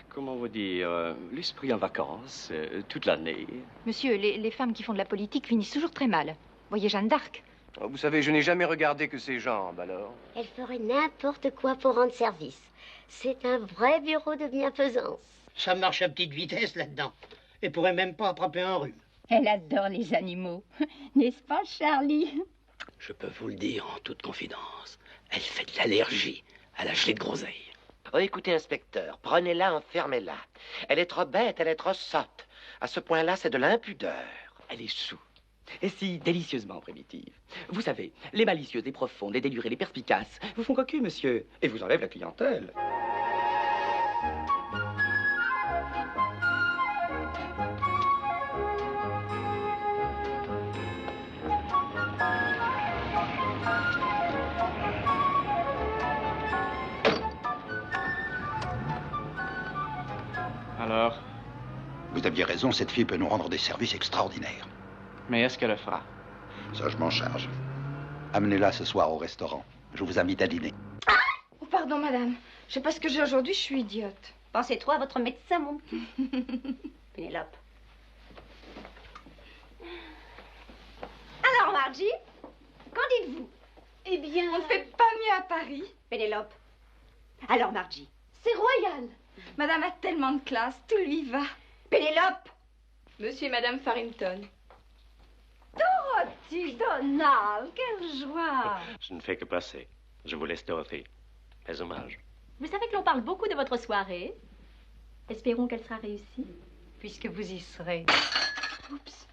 comment vous dire, l'esprit en vacances, toute l'année. Monsieur, les femmes qui font de la politique finissent toujours très mal. Voyez Jeanne d'Arc. Oh, vous savez, je n'ai jamais regardé que ses jambes, alors. Elle ferait n'importe quoi pour rendre service. C'est un vrai bureau de bienfaisance. Ça marche à petite vitesse là-dedans. Elle pourrait même pas attraper un rhume. Elle adore les animaux. N'est-ce pas, Charlie? Je peux vous le dire en toute confidence. Elle fait de l'allergie à la gelée de groseille. Oh, écoutez, inspecteur, prenez-la, enfermez-la. Elle est trop bête, elle est trop sotte. À ce point-là, c'est de l'impudeur. Elle est chou. Et si délicieusement primitive. Vous savez, les malicieuses, les profondes, les délurées, les perspicaces vous font cocu, monsieur, et vous enlèvent la clientèle. Alors? Vous aviez raison, cette fille peut nous rendre des services extraordinaires. Mais est-ce qu'elle le fera? Ça, je m'en charge. Amenez-la ce soir au restaurant. Je vous invite à dîner. Oh, pardon, madame. Je sais pas ce que j'ai aujourd'hui, je suis idiote. Pensez trop à votre médecin, mon petit. Pénélope. Alors, Margie, qu'en dites-vous? Eh bien... On ne fait pas mieux à Paris. Pénélope. Alors, Margie. C'est royal. Madame a tellement de classe, tout lui va. Pénélope. Monsieur et Madame Farrington. Dorothy, Donald, quelle joie! Je ne fais que passer. Je vous laisse Dorothy. Mes hommages. Vous savez que l'on parle beaucoup de votre soirée. Espérons qu'elle sera réussie. Puisque vous y serez. Oups.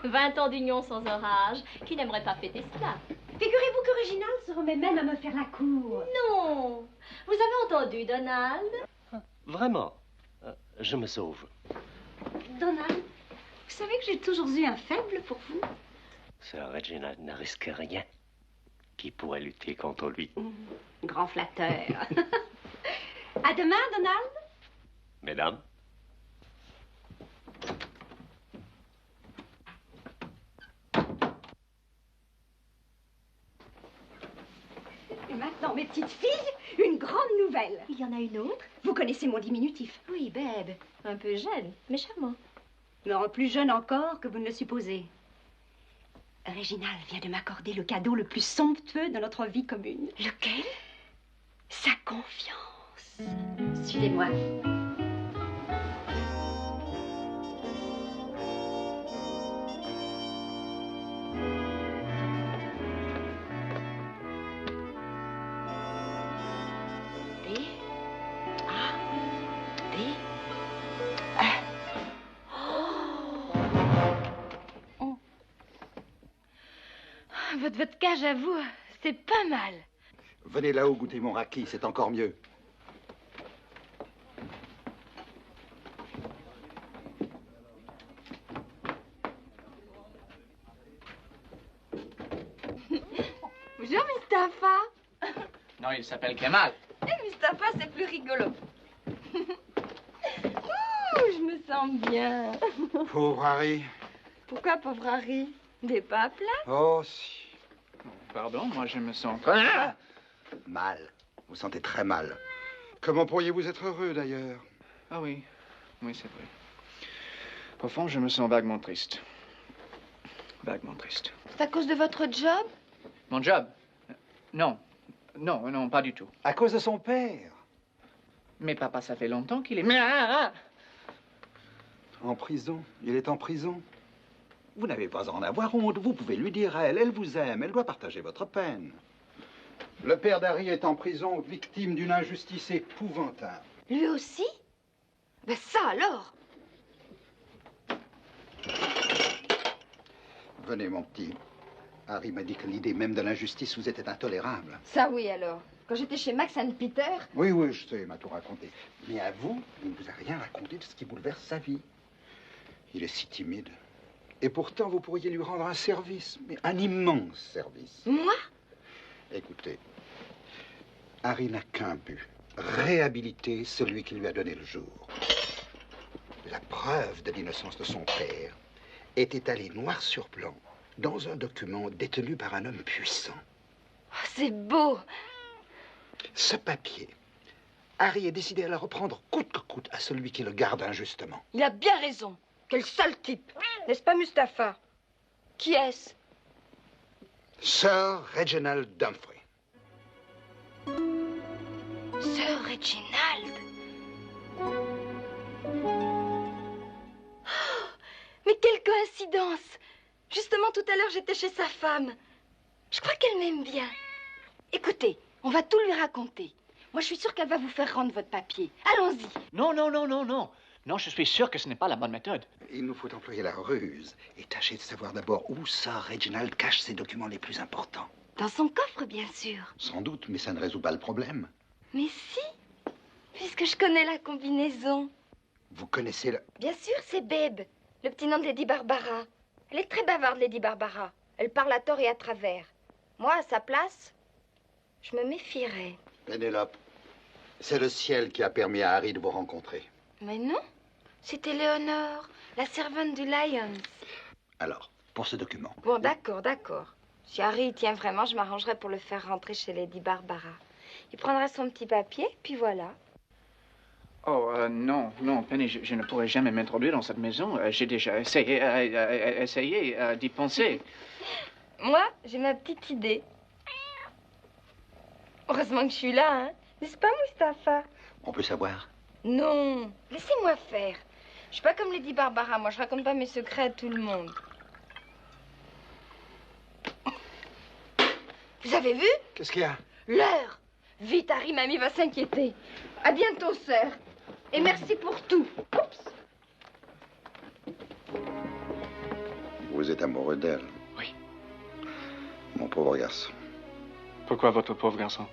20 ans d'union sans orage. Qui n'aimerait pas fêter cela? Figurez-vous que Réginald se remet même à me faire la cour. Non. Vous avez entendu, Donald? Vraiment, je me sauve. Donald, vous savez que j'ai toujours eu un faible pour vous. Sir Reginald ne risque rien. Qui pourrait lutter contre lui? Grand flatteur. À demain, Donald. Mesdames. Et maintenant, mes petites filles, une grande nouvelle. Il y en a une autre? Vous connaissez mon diminutif? Oui, Beb. Un peu jeune, mais charmant. Non, plus jeune encore que vous ne le supposez. Réginald vient de m'accorder le cadeau le plus somptueux de notre vie commune. Lequel? Sa confiance. Suivez-moi. Votre vodka, j'avoue, c'est pas mal. Venez là-haut goûter mon raki, c'est encore mieux. Bonjour, Mustapha. Non, il s'appelle Kemal. Et Mustapha, c'est plus rigolo. Ouh, je me sens bien. Pauvre Harry. Pourquoi, pauvre Harry? Des pas à plat? Oh, si. Pardon, moi je me sens... Mal. Vous sentez très mal. Comment pourriez-vous être heureux, d'ailleurs? Ah oui, oui, c'est vrai. Au fond, je me sens vaguement triste. Vaguement triste. C'est à cause de votre job? Mon job? Non. Non, non, pas du tout. À cause de son père. Mais papa, ça fait longtemps qu'il est... En prison. Il est en prison. Vous n'avez pas à en avoir honte. Vous pouvez lui dire à elle. Elle vous aime. Elle doit partager votre peine. Le père d'Harry est en prison, victime d'une injustice épouvantable. Lui aussi? Ben ça alors! Venez, mon petit. Harry m'a dit que l'idée même de l'injustice vous était intolérable. Ça oui alors. Quand j'étais chez Max and Peter... Oui, oui, je sais, il m'a tout raconté. Mais à vous, il ne vous a rien raconté de ce qui bouleverse sa vie. Il est si timide. Et pourtant, vous pourriez lui rendre un service, mais un immense service. Moi? Écoutez, Harry n'a qu'un but. Réhabiliter celui qui lui a donné le jour. La preuve de l'innocence de son père est étalée noir sur blanc dans un document détenu par un homme puissant. Oh, c'est beau! Ce papier, Harry est décidé à le reprendre coûte que coûte à celui qui le garde injustement. Il a bien raison. Quel sale type! N'est-ce pas, Mustapha? Qui est-ce? Sir Reginald Dumfrey. Sir Reginald? Oh, mais quelle coïncidence! Justement, tout à l'heure, j'étais chez sa femme. Je crois qu'elle m'aime bien. Écoutez, on va tout lui raconter. Moi, je suis sûre qu'elle va vous faire rendre votre papier. Allons-y. Non, non, non, non, non. Non, je suis sûr que ce n'est pas la bonne méthode. Il nous faut employer la ruse et tâcher de savoir d'abord où Sir Reginald cache ses documents les plus importants. Dans son coffre, bien sûr. Sans doute, mais ça ne résout pas le problème. Mais si, puisque je connais la combinaison. Vous connaissez le... Bien sûr, c'est Babe, le petit nom de Lady Barbara. Elle est très bavarde, Lady Barbara. Elle parle à tort et à travers. Moi, à sa place, je me méfierais. Pénélope, c'est le ciel qui a permis à Harry de vous rencontrer. Mais non, c'était Léonore, la servante du Lions. Alors, pour ce document... Bon, d'accord, d'accord. Si Harry y tient vraiment, je m'arrangerai pour le faire rentrer chez Lady Barbara. Il prendra son petit papier, puis voilà. Oh, non, non, Penny, je ne pourrais jamais m'introduire dans cette maison. J'ai déjà essayé d'y penser. Moi, j'ai ma petite idée. Heureusement que je suis là, hein. N'est-ce pas, Mustapha? On peut savoir? Non, laissez-moi faire. Je suis pas comme Lady Barbara, moi je raconte pas mes secrets à tout le monde. Vous avez vu? Qu'est-ce qu'il y a? L'heure. Vite, Harry, mamie va s'inquiéter. À bientôt, sœur. Et merci pour tout. Oups. Vous êtes amoureux d'elle? Oui. Mon pauvre garçon. Pourquoi votre pauvre garçon?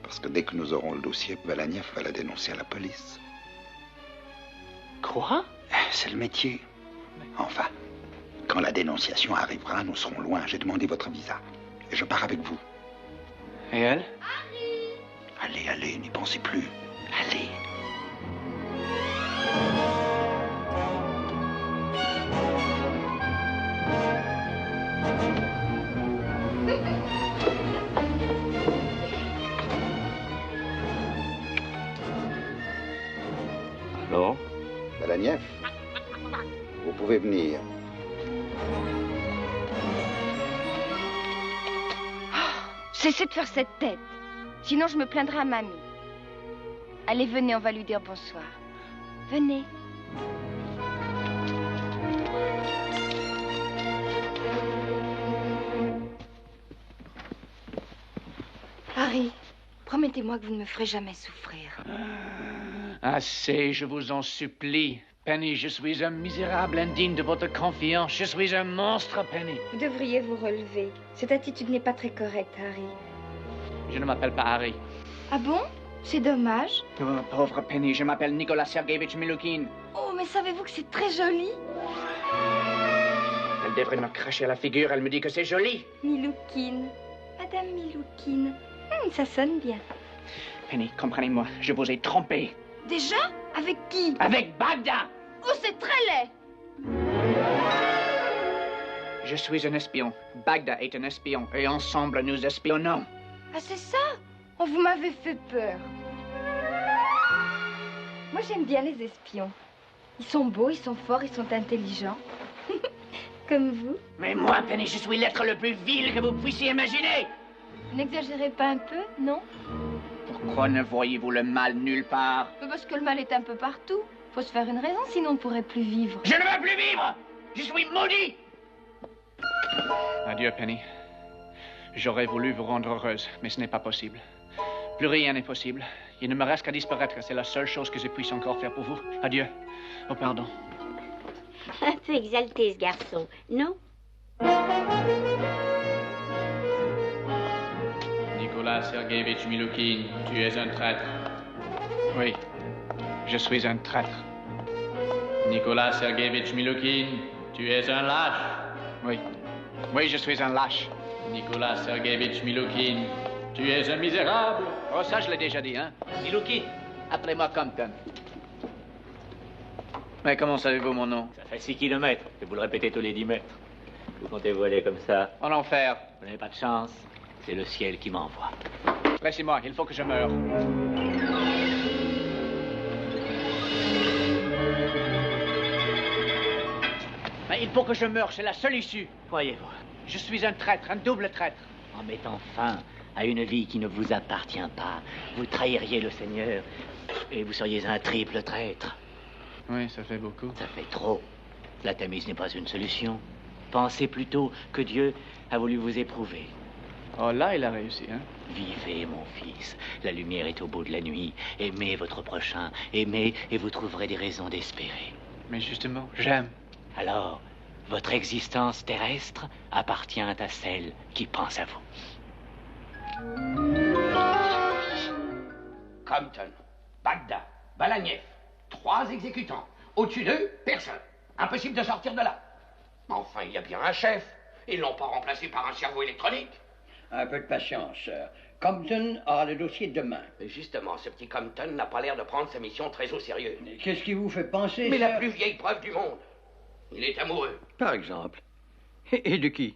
Parce que dès que nous aurons le dossier, Balaniev va la dénoncer à la police. Quoi? C'est le métier. Enfin, quand la dénonciation arrivera, nous serons loin. J'ai demandé votre visa. Et je pars avec vous. Et elle? Allez, allez, n'y pensez plus. Allez. Alors? Balaniev, vous pouvez venir. Cessez de faire cette tête. Sinon, je me plaindrai à mamie. Allez, venez, on va lui dire bonsoir. Venez. Harry, promettez-moi que vous ne me ferez jamais souffrir. Assez, je vous en supplie. Penny, je suis un misérable indigne de votre confiance. Je suis un monstre, Penny. Vous devriez vous relever. Cette attitude n'est pas très correcte, Harry. Je ne m'appelle pas Harry. Ah bon? C'est dommage. Oh, pauvre Penny, je m'appelle Nicolas Sergeyevitch Miloukhin. Oh, mais savez-vous que c'est très joli? Elle devrait me cracher à la figure. Elle me dit que c'est joli. Miloukhin. Madame Miloukhin. Ça sonne bien. Penny, comprenez-moi, je vous ai trompé. Déjà? Avec qui? Avec Bagda. Oh, c'est très laid. Je suis un espion. Bagda est un espion. Et ensemble, nous espionnons. Ah, c'est ça? Oh, vous m'avez fait peur. Moi, j'aime bien les espions. Ils sont beaux, ils sont forts, ils sont intelligents. Comme vous. Mais moi, Penny, je suis l'être le plus vil que vous puissiez imaginer. N'exagérez pas un peu, non? Pourquoi ne voyez-vous le mal nulle part? Parce que le mal est un peu partout. Faut se faire une raison, sinon on ne pourrait plus vivre. Je ne veux plus vivre! Je suis maudit! Adieu, Penny. J'aurais voulu vous rendre heureuse, mais ce n'est pas possible. Plus rien n'est possible. Il ne me reste qu'à disparaître. C'est la seule chose que je puisse encore faire pour vous. Adieu. Oh, pardon. Un peu exalté, ce garçon, non? Nicolas Sergeyevitch Miloukhin, tu es un traître. Oui, je suis un traître. Nicolas Sergeyevitch Miloukhin, tu es un lâche. Oui, oui, je suis un lâche. Nicolas Sergeyevitch Miloukhin, tu es un misérable. Oh, ça, je l'ai déjà dit, hein? Miloukhin, appelez-moi Compton. Mais comment savez-vous mon nom? Ça fait 6 kilomètres, et vous le répétez tous les 10 mètres. Vous comptez vous aller comme ça? En enfer. Vous n'avez pas de chance. C'est le ciel qui m'envoie. Laissez-moi, il faut que je meure. Mais il faut que je meure, c'est la seule issue. Croyez-vous? Je suis un traître, un double traître. En mettant fin à une vie qui ne vous appartient pas, vous trahiriez le Seigneur et vous seriez un triple traître. Oui, ça fait beaucoup. Ça fait trop. La Tamise n'est pas une solution. Pensez plutôt que Dieu a voulu vous éprouver. Oh, là, il a réussi, hein? Vivez, mon fils. La lumière est au bout de la nuit. Aimez votre prochain. Aimez et vous trouverez des raisons d'espérer. Mais justement, j'aime. Alors, votre existence terrestre appartient à celle qui pense à vous. Compton, Bagda, Balaniev. 3 exécutants. Au-dessus d'eux, personne. Impossible de sortir de là. Enfin, il y a bien un chef. Ils l'ont pas remplacé par un cerveau électronique. Un peu de patience, sir. Compton aura le dossier demain. Mais justement, ce petit Compton n'a pas l'air de prendre sa mission très au sérieux. Qu'est-ce qui vous fait penser, Mais sir? la plus vieille preuve du monde. Il est amoureux. Par exemple. Et de qui?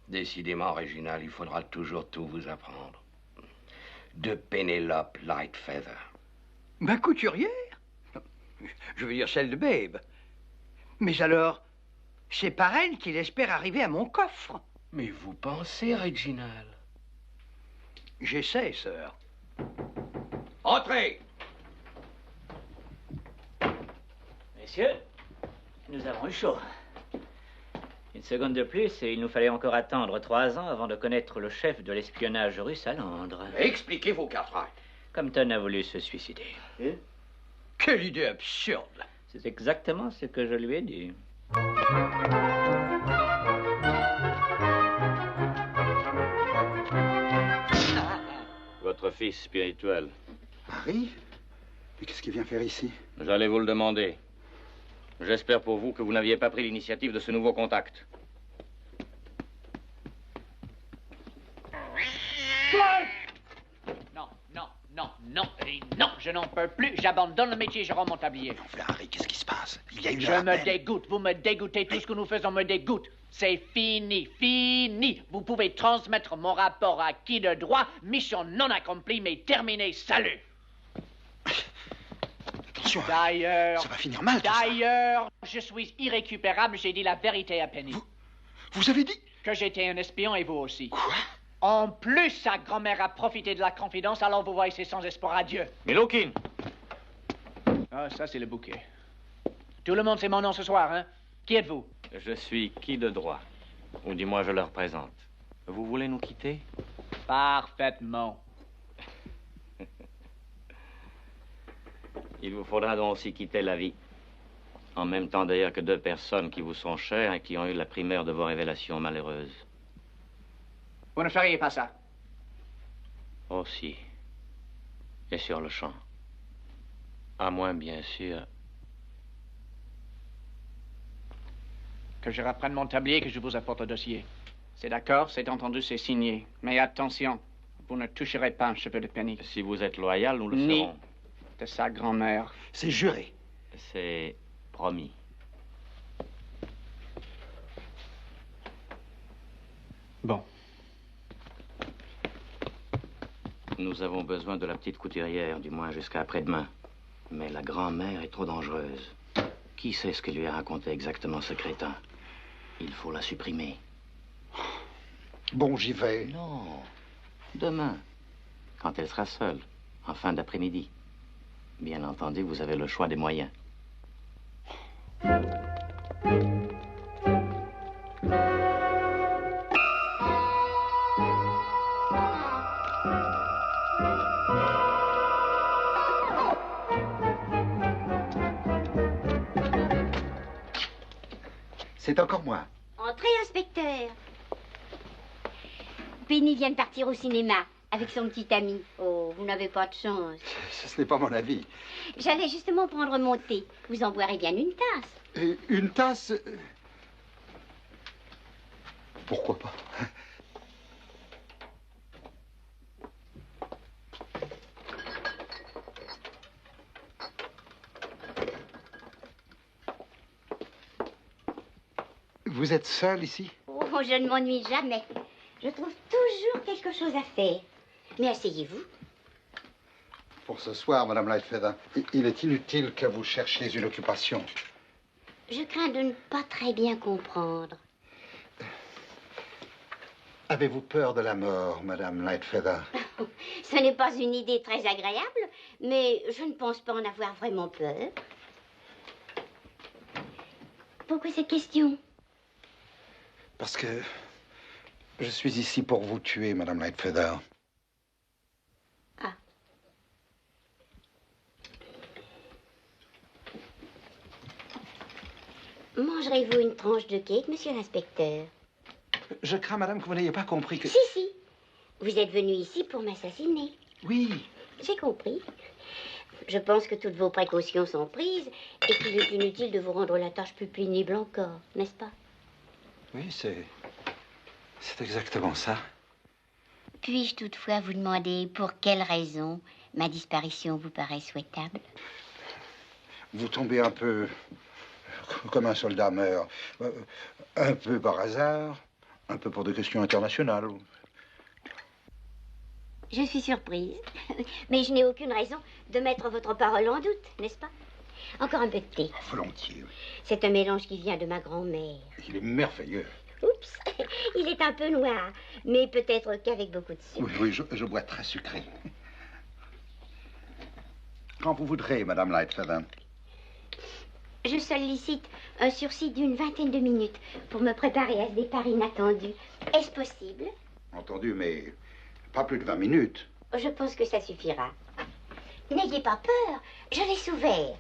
Décidément, Réginald, il faudra toujours tout vous apprendre. De Pénélope Lightfeather. Ma couturière? Je veux dire celle de Babe. Mais alors, c'est par elle qu'il espère arriver à mon coffre. Mais vous pensez, Réginald? J'essaie, sir. Entrez! Messieurs, nous avons eu chaud. Une seconde de plus et il nous fallait encore attendre 3 ans avant de connaître le chef de l'espionnage russe à Londres. Expliquez-vous, Cartwright. Compton a voulu se suicider. Quelle idée absurde! C'est exactement ce que je lui ai dit. votre fils spirituel. Harry? Mais qu'est-ce qu'il vient faire ici? J'allais vous le demander. J'espère pour vous que vous n'aviez pas pris l'initiative de ce nouveau contact. Non, non, non, non, et non, je n'en peux plus. J'abandonne le métier, je rends mon tablier. Enfin, Harry, qu'est-ce qui se passe? Il y a eu Je me dégoûte, vous me dégoûtez, tout ce que nous faisons me dégoûte. C'est fini, fini. Vous pouvez transmettre mon rapport à qui de droit, mission non accomplie, mais terminée, salut. Attention, d'ailleurs, ça va finir mal, tout ça. D'ailleurs, je suis irrécupérable, j'ai dit la vérité à Penny. Vous avez dit? Que j'étais un espion et vous aussi. Quoi? En plus, sa grand-mère a profité de la confidence, alors vous voyez, c'est sans espoir. Adieu. Milokin. Ah, ça, c'est le bouquet. Tout le monde sait mon nom ce soir, hein? Qui êtes-vous? Je suis qui de droit? Ou du moins, je le représente. Vous voulez nous quitter? Parfaitement. Il vous faudra donc aussi quitter la vie. En même temps, d'ailleurs, que deux personnes qui vous sont chères et qui ont eu la primeur de vos révélations malheureuses. Vous ne feriez pas ça? Aussi. Et sur le champ. À moins, bien sûr, que je reprenne mon tablier, que je vous apporte le dossier. C'est d'accord, c'est entendu, c'est signé. Mais attention, vous ne toucherez pas un cheveu de Penny. Si vous êtes loyal, nous le Ni serons. de sa grand-mère. C'est juré. C'est promis. Bon. Nous avons besoin de la petite couturière, du moins jusqu'à après-demain. Mais la grand-mère est trop dangereuse. Qui sait ce que lui a raconté exactement ce crétin? Il faut la supprimer. Bon, j'y vais. Non. Demain, quand elle sera seule, en fin d'après-midi. Bien entendu, vous avez le choix des moyens. C'est encore moi. Entrez, inspecteur. Penny vient de partir au cinéma avec son petit ami. Oh, vous n'avez pas de chance. Ce n'est pas mon avis. J'allais justement prendre mon thé. Vous en boirez bien une tasse. Une tasse? Pourquoi pas? Vous êtes seul ici? Oh, je ne m'ennuie jamais. Je trouve toujours quelque chose à faire. Mais asseyez-vous. Pour ce soir, Madame Lightfeather, il est inutile que vous cherchiez une occupation. Je crains de ne pas très bien comprendre. Avez-vous peur de la mort, Madame Lightfeather? Ce n'est pas une idée très agréable, mais je ne pense pas en avoir vraiment peur. Pourquoi cette question? Parce que je suis ici pour vous tuer, Madame Lightfeather. Ah. Mangerez-vous une tranche de cake, monsieur l'inspecteur? Je crains, Madame, que vous n'ayez pas compris que... Si, si. Vous êtes venu ici pour m'assassiner. Oui. J'ai compris. Je pense que toutes vos précautions sont prises et qu'il est inutile de vous rendre la tâche plus pénible encore, n'est-ce pas? Oui, c'est exactement ça. Puis-je toutefois vous demander pour quelle raison ma disparition vous paraît souhaitable? Vous tombez un peu comme un soldat meurt. Un peu par hasard, un peu pour des questions internationales. Je suis surprise, mais je n'ai aucune raison de mettre votre parole en doute, n'est-ce pas? Encore un peu de thé. Volontiers, oui. C'est un mélange qui vient de ma grand-mère. Il est merveilleux. Oups, il est un peu noir, mais peut-être qu'avec beaucoup de sucre. Oui, oui, je bois très sucré. Quand vous voudrez, Madame Lightfeather. Je sollicite un sursis d'une vingtaine de minutes pour me préparer à ce départ inattendu. Est-ce possible? Entendu, mais pas plus de 20 minutes. Je pense que ça suffira. N'ayez pas peur, je l'ai ouvert.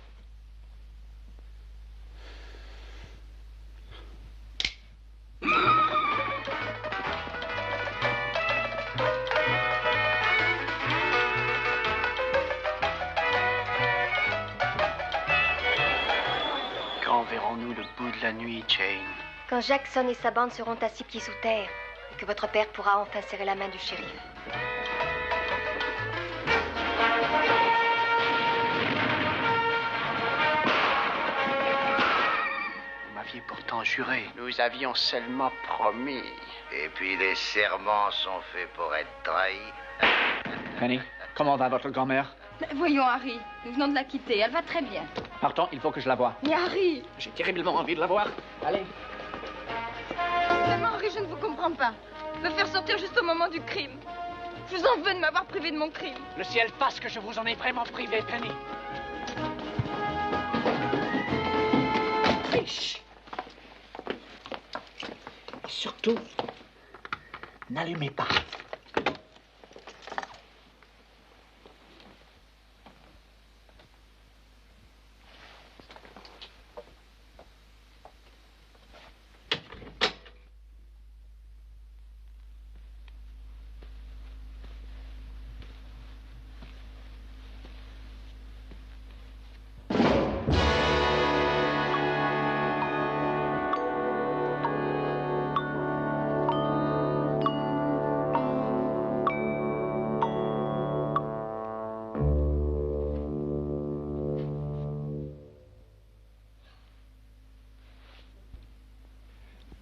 Jane. Quand Jackson et sa bande seront à 6 pieds sous terre, et que votre père pourra enfin serrer la main du shérif. Vous m'aviez pourtant juré. Nous avions seulement promis. Et puis les serments sont faits pour être trahis. Penny, comment va votre grand-mère? Voyons, Harry, nous venons de la quitter. Elle va très bien. Partons, il faut que je la voie. Mais Harry! J'ai terriblement envie de la voir. Allez. Vraiment, Harry, je ne vous comprends pas. Me faire sortir juste au moment du crime. Je vous en veux de m'avoir privé de mon crime. Le ciel fasse que je vous en ai vraiment privé, Penny. Chut. Et surtout, n'allumez pas.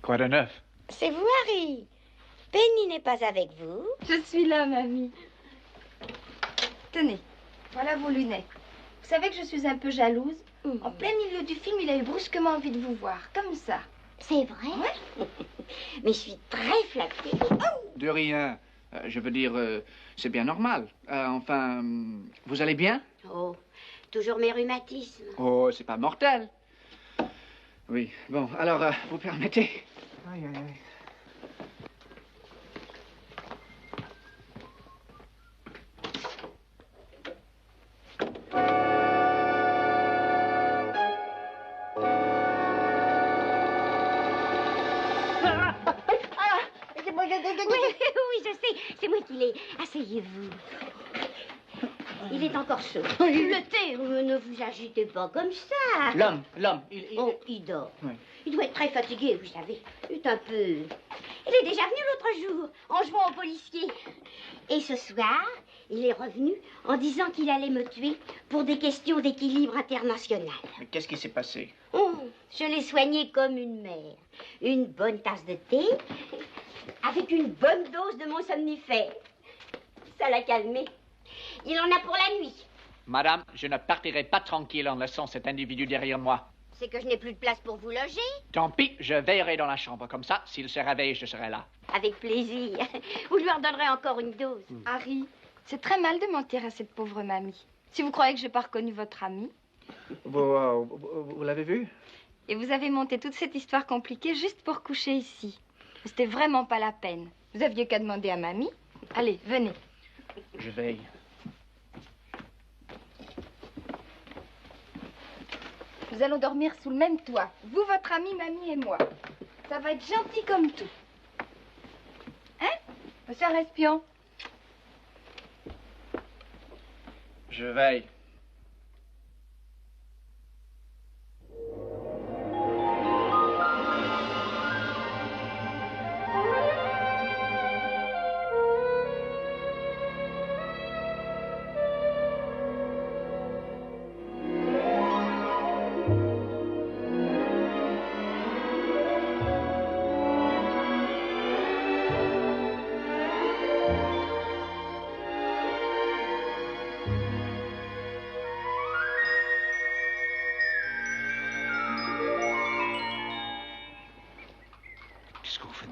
Quoi de neuf? C'est vous, Harry. Penny n'est pas avec vous. Je suis là, mamie. Tenez, voilà vos lunettes. Vous savez que je suis un peu jalouse. En plein milieu du film, il a eu brusquement envie de vous voir, comme ça. C'est vrai? Ouais. Mais je suis très flattée. De rien. Je veux dire, c'est bien normal. Enfin, vous allez bien? Oh, toujours mes rhumatismes. Oh, c'est pas mortel. Oui, bon, alors, vous permettez? Aïe, aïe, aïe. Oui, je sais. C'est moi qui l'ai. Asseyez-vous. Il est encore chaud. Le thé, ne vous agitez pas comme ça. L'homme, Oh, il dort. Oui. Il doit être très fatigué, vous savez. Il est un peu... Il est déjà venu l'autre jour, en jouant au policier. Et ce soir, il est revenu en disant qu'il allait me tuer pour des questions d'équilibre international. Mais qu'est-ce qui s'est passé? Oh, je l'ai soigné comme une mère. Une bonne tasse de thé, avec une bonne dose de mon somnifère. Ça l'a calmé. Il en a pour la nuit. Madame, je ne partirai pas tranquille en laissant cet individu derrière moi. C'est que je n'ai plus de place pour vous loger. Tant pis, je veillerai dans la chambre. Comme ça, s'il se réveille, je serai là. Avec plaisir. Vous lui en donnerez encore une dose. Harry, c'est très mal de mentir à cette pauvre mamie. Si vous croyez que je n'ai pas reconnu votre ami. Vous l'avez vu? Et vous avez monté toute cette histoire compliquée juste pour coucher ici. C'était vraiment pas la peine. Vous aviez qu'à demander à mamie. Allez, venez. Je veille. Nous allons dormir sous le même toit. Vous, votre ami, mamie et moi. Ça va être gentil comme tout. Hein, monsieur l'espion? Je veille.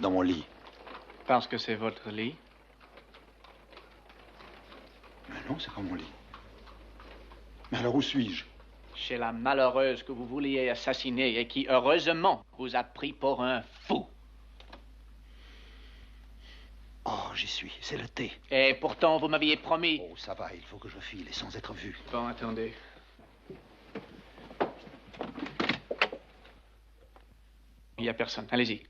Dans mon lit. Parce que c'est votre lit? Mais non, c'est pas mon lit. Mais alors où suis-je? Chez la malheureuse que vous vouliez assassiner et qui, heureusement, vous a pris pour un fou. Oh, j'y suis. C'est le thé. Et pourtant, vous m'aviez promis... Oh, ça va, il faut que je file et sans être vu. Bon, attendez. Il n'y a personne. Allez-y.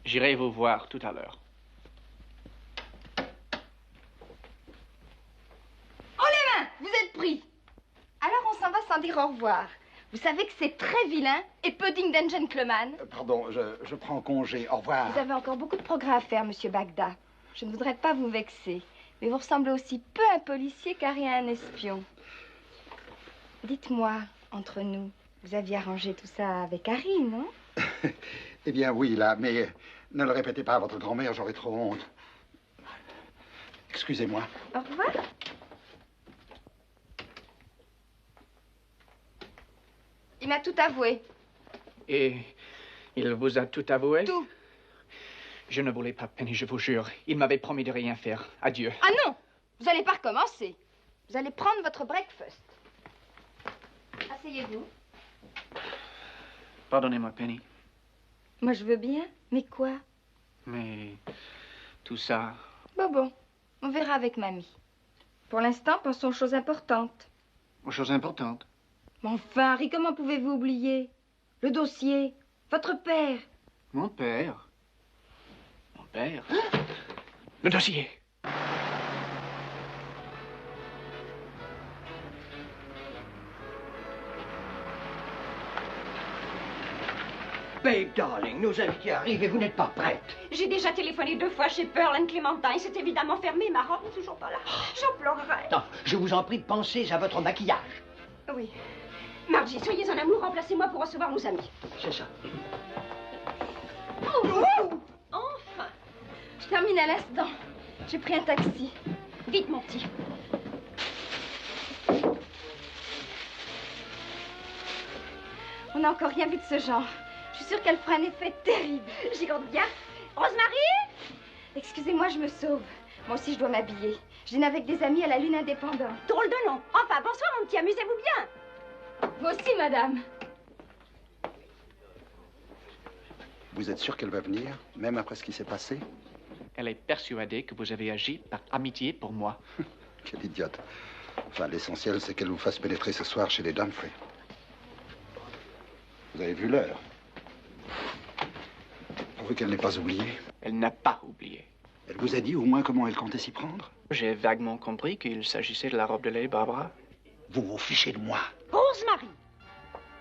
J'irai vous voir tout à l'heure. Oh les mains, vous êtes pris. Alors on s'en va sans dire au revoir. Vous savez que c'est très vilain et peu digne d'un gentleman. Pardon, je prends congé. Au revoir. Vous avez encore beaucoup de progrès à faire, monsieur Bagda. Je ne voudrais pas vous vexer, mais vous ressemblez aussi peu à un policier qu'à un espion. Dites-moi, entre nous, vous aviez arrangé tout ça avec Harry, non? Eh bien, oui, là, mais ne le répétez pas à votre grand-mère, j'aurais trop honte. Excusez-moi. Au revoir. Il m'a tout avoué. Et il vous a tout avoué? Tout. Je ne voulais pas, Penny, je vous jure. Il m'avait promis de rien faire. Adieu. Ah non! Vous n'allez pas recommencer. Vous allez prendre votre breakfast. Asseyez-vous. Pardonnez-moi, Penny. Moi, je veux bien. Mais quoi? Mais tout ça... Bon, on verra avec mamie. Pour l'instant, pensons aux choses importantes. Aux choses importantes? Mais enfin, Harry, comment pouvez-vous oublier? Le dossier, votre père. Mon père? Mon père? Le dossier! Babe, darling, nos invités arrivent et vous n'êtes pas prête. J'ai déjà téléphoné 2 fois chez Pearl and Clémentine. C'est évidemment fermé. Ma robe n'est toujours pas là. J'en pleurerai. Non, je vous en prie, pensez à votre maquillage. Oui. Margie, soyez en amour. Remplacez-moi pour recevoir nos amis. C'est ça. Enfin. Je termine à l'instant. J'ai pris un taxi. Vite, mon petit. On n'a encore rien vu de ce genre. Je suis sûre qu'elle fera un effet terrible. J'y compte bien. Rosemary? Excusez-moi, je me sauve. Moi aussi, je dois m'habiller. Je dîne avec des amis à la Lune indépendante. Drôle de nom. Enfin, bonsoir, mon petit. Amusez-vous bien. Vous aussi, madame. Vous êtes sûr qu'elle va venir, même après ce qui s'est passé? Elle est persuadée que vous avez agi par amitié pour moi. Quelle idiote. Enfin, l'essentiel, c'est qu'elle vous fasse pénétrer ce soir chez les Dumfries. Vous avez vu l'heure? Prouvez qu'elle n'est pas oubliée. Elle n'a pas oublié. Elle vous a dit au moins comment elle comptait s'y prendre? J'ai vaguement compris qu'il s'agissait de la robe de lait, Barbara. Vous vous fichez de moi. Rosemary.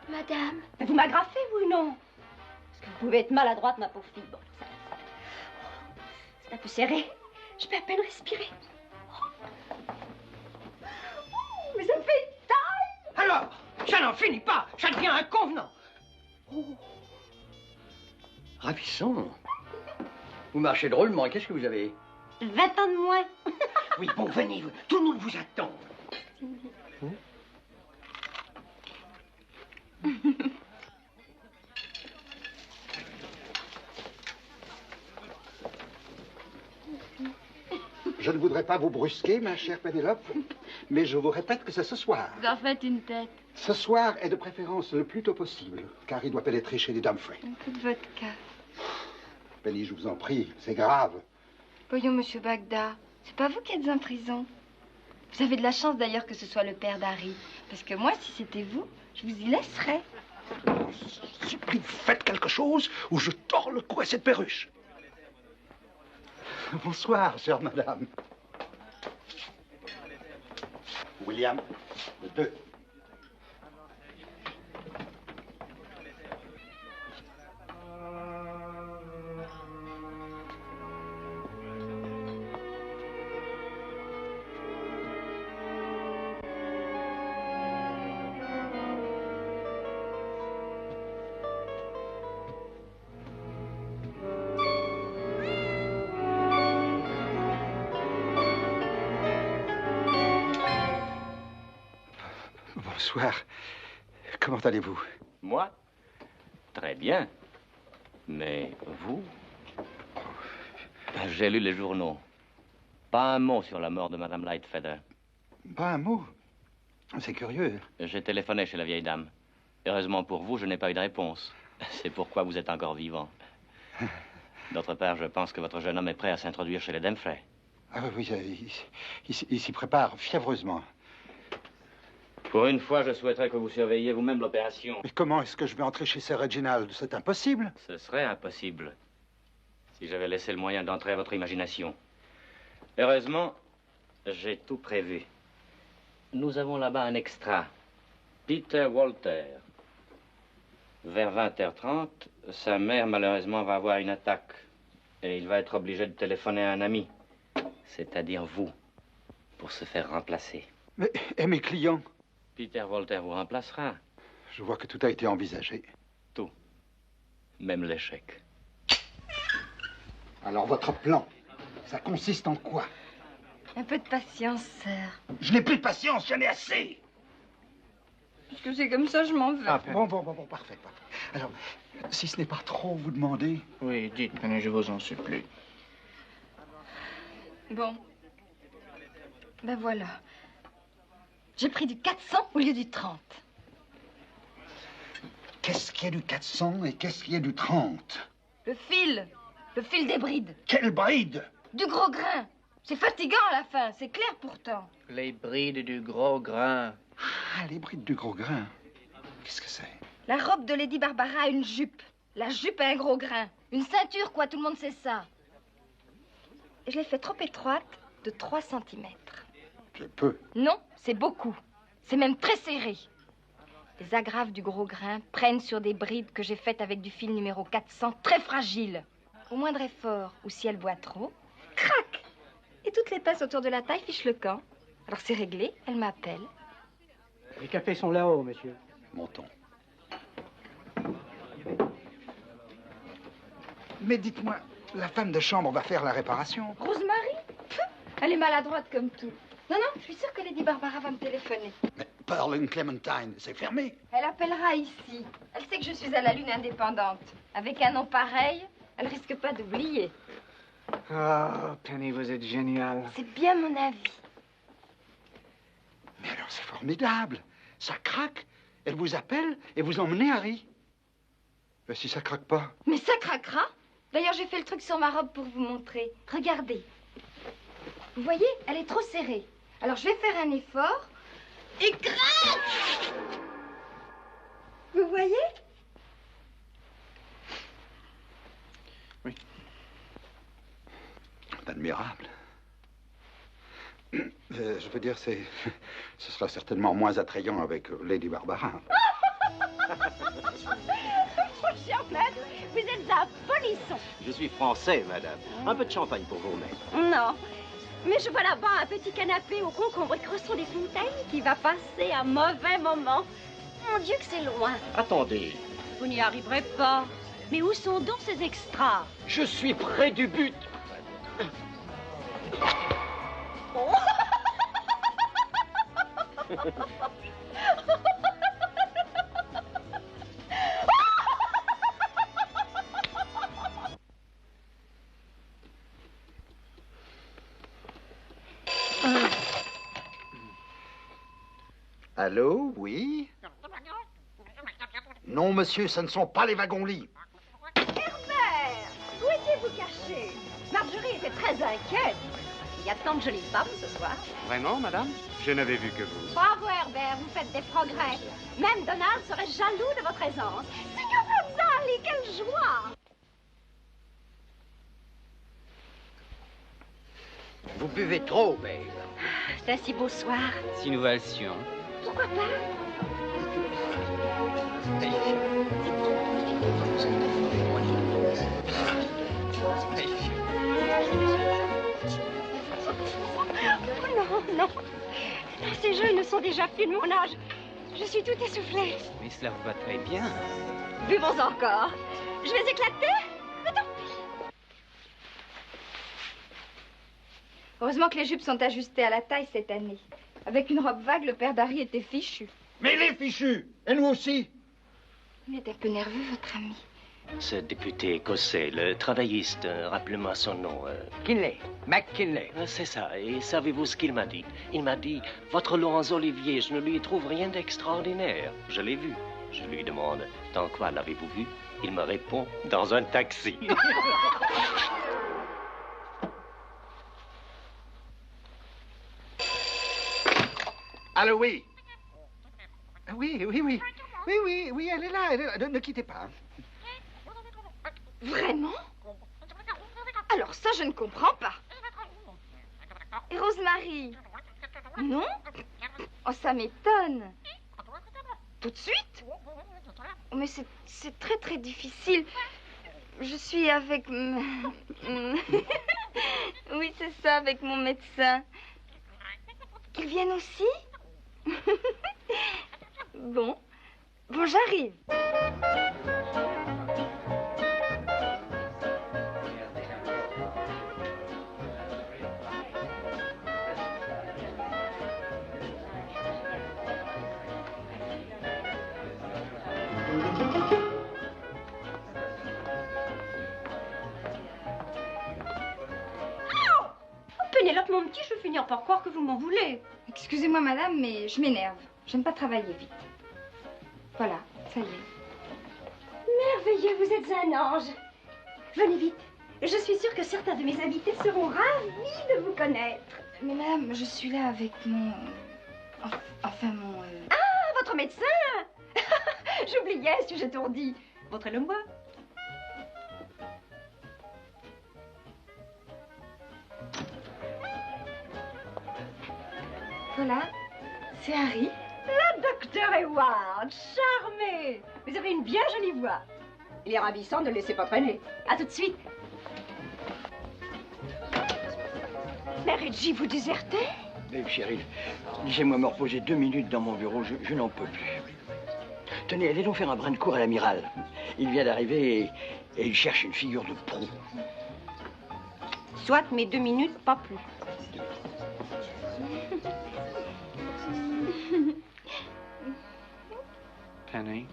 Madame. Vous m'agrafez, vous, non? Parce que vous pouvez être maladroite, ma pauvre fille. Bon, ça. C'est un peu serré. Je peux à peine respirer. Mais ça me fait taille. Alors, ça n'en finit pas. Ça devient inconvenant. Ravissant. Vous marchez drôlement. Qu'est-ce que vous avez? 20 ans de moins. Oui, bon, venez. Tout le monde vous attend. Je ne voudrais pas vous brusquer, ma chère Pénélope, mais je vous répète que c'est ce soir. Vous en faites une tête. Ce soir est de préférence le plus tôt possible, car il doit pénétrer chez les Dumfries. Un coup de vodka. Penny, je vous en prie, c'est grave. Voyons, monsieur Bagda, c'est pas vous qui êtes en prison. Vous avez de la chance d'ailleurs que ce soit le père d'Harry. Parce que moi, si c'était vous, je vous y laisserais. Supplie, faites quelque chose ou je tords le cou à cette perruche. Bonsoir, chère madame. William, le 2. Bonsoir. Comment allez-vous? Moi? Très bien. Mais vous? J'ai lu les journaux. Pas un mot sur la mort de Madame Lightfeather. Pas un mot. C'est curieux. J'ai téléphoné chez la vieille dame. Heureusement pour vous, je n'ai pas eu de réponse. C'est pourquoi vous êtes encore vivant. D'autre part, je pense que votre jeune homme est prêt à s'introduire chez les Dumfries. Ah oui, il s'y prépare fiévreusement. Pour une fois, je souhaiterais que vous surveilliez vous-même l'opération. Mais comment est-ce que je vais entrer chez Sir Reginald? C'est impossible. Ce serait impossible si j'avais laissé le moyen d'entrer à votre imagination. Heureusement, j'ai tout prévu. Nous avons là-bas un extra. Peter Walter, Vers 20h30, sa mère, malheureusement, va avoir une attaque. Et il va être obligé de téléphoner à un ami, c'est-à-dire vous, pour se faire remplacer. Mais, et mes clients? Peter Walter vous remplacera. Je vois que tout a été envisagé. Tout. Même l'échec. Alors, votre plan, ça consiste en quoi? Un peu de patience, sœur. Je n'ai plus de patience, j'en ai assez. Puisque c'est comme ça, je m'en vais. Ah, bon, parfait. Alors, si ce n'est pas trop vous demander... Oui, dites, Penny, je vous en supplie. Bon. Ben voilà. J'ai pris du 400 au lieu du 30. Qu'est-ce qu'il y a du 400 et qu'est-ce qu'il y a du 30? Le fil des brides. Quelle bride? Du gros grain. C'est fatigant à la fin, c'est clair pourtant. Les brides du gros grain. Ah, les brides du gros grain. Qu'est-ce que c'est? La robe de Lady Barbara a une jupe. La jupe a un gros grain. Une ceinture, quoi, tout le monde sait ça. Et je l'ai fait trop étroite, de 3 cm. C'est peu. Non, c'est beaucoup. C'est même très serré. Les agrafes du gros grain prennent sur des brides que j'ai faites avec du fil numéro 400, très fragile. Au moindre effort, ou si elle boit trop, crac! Et toutes les pinces autour de la taille fichent le camp. Alors c'est réglé, elle m'appelle. Les cafés sont là-haut, monsieur. Montons. Mais dites-moi, la femme de chambre va faire la réparation? Rosemary? Elle est maladroite comme tout. Non, je suis sûre que Lady Barbara va me téléphoner. Mais Pearl and Clementine, c'est fermé. Elle appellera ici. Elle sait que je suis à la Lune indépendante. Avec un nom pareil, elle risque pas d'oublier. Oh, Penny, vous êtes géniale. C'est bien mon avis. Mais alors c'est formidable. Ça craque. Elle vous appelle et vous emmenez Harry. Mais si ça craque pas? Mais ça craquera. D'ailleurs, j'ai fait le truc sur ma robe pour vous montrer. Regardez. Vous voyez, elle est trop serrée. Alors je vais faire un effort. Et crac! Vous voyez? Oui. Admirable. Je veux dire, ce sera certainement moins attrayant avec Lady Barbara. Mon cher Maître, vous êtes un polisson. Je suis français, madame. Un peu de champagne pour vous, maître. Non, mais je vois là-bas un petit canapé au concombre et cressons des fontaines qui va passer un mauvais moment. Mon Dieu que c'est loin. Attendez. Vous n'y arriverez pas. Mais où sont donc ces extras? Je suis près du but. Allô, oui? Non, monsieur, ce ne sont pas les wagons-lits. Herbert, où étiez-vous caché? Marjorie était très inquiète. Il y a tant de jolies femmes ce soir. Vraiment, madame? Je n'avais vu que vous. Bravo, Herbert, vous faites des progrès. Même Donald serait jaloux de votre aisance. Signor Gonzali, quelle joie! Vous buvez trop, babe. C'est un si beau soir. Si nous valsions. Pourquoi pas? Oh non. Ces jeunes sont déjà plus de mon âge. Je suis tout essoufflée. Mais cela vous va très bien. Buvons encore. Je vais éclater. Attends. Heureusement que les jupes sont ajustées à la taille cette année. Avec une robe vague, le père d'Harry était fichu. Mais les fichus! Et nous aussi! Il est un peu nerveux, votre ami. Ce député écossais, le travailliste, rappelez-moi son nom. Kinley. McKinley. C'est ça. Et savez-vous ce qu'il m'a dit? Il m'a dit, votre Laurence Olivier, je ne lui trouve rien d'extraordinaire. Je l'ai vu. Je lui demande, dans quoi l'avez-vous vu? Il me répond, dans un taxi. Allô, oui. Oui, elle est là. Ne quittez pas. Vraiment? Alors ça, je ne comprends pas. Et Rosemary? Non? Oh, ça m'étonne. Tout de suite? Mais c'est très très difficile. Je suis avec... Oui, c'est ça, avec mon médecin. Qu'ils viennent aussi? Bon, j'arrive. Pénélope, mon petit, je vais finir par croire que vous m'en voulez. Excusez-moi, madame, mais je m'énerve. J'aime pas travailler vite. Voilà, ça y est. Merveilleux, vous êtes un ange. Venez vite. Je suis sûre que certains de mes invités seront ravis de vous connaître. Mais madame, je suis là avec mon... Enfin, mon... Ah, votre médecin. J'oubliais, suis-je étourdie. Montrez-le moi. Voilà, c'est Harry. Le docteur Edward, charmé. Vous avez une bien jolie voix. Il est ravissant, ne le laissez pas traîner. À tout de suite. Mais Reggie, vous désertez? Babe, chérie, laissez-moi me reposer 2 minutes dans mon bureau, je n'en peux plus. Tenez, allez donc faire un brin de cour à l'amiral. Il vient d'arriver et il cherche une figure de proue. Soit, mais 2 minutes, pas plus. Penny,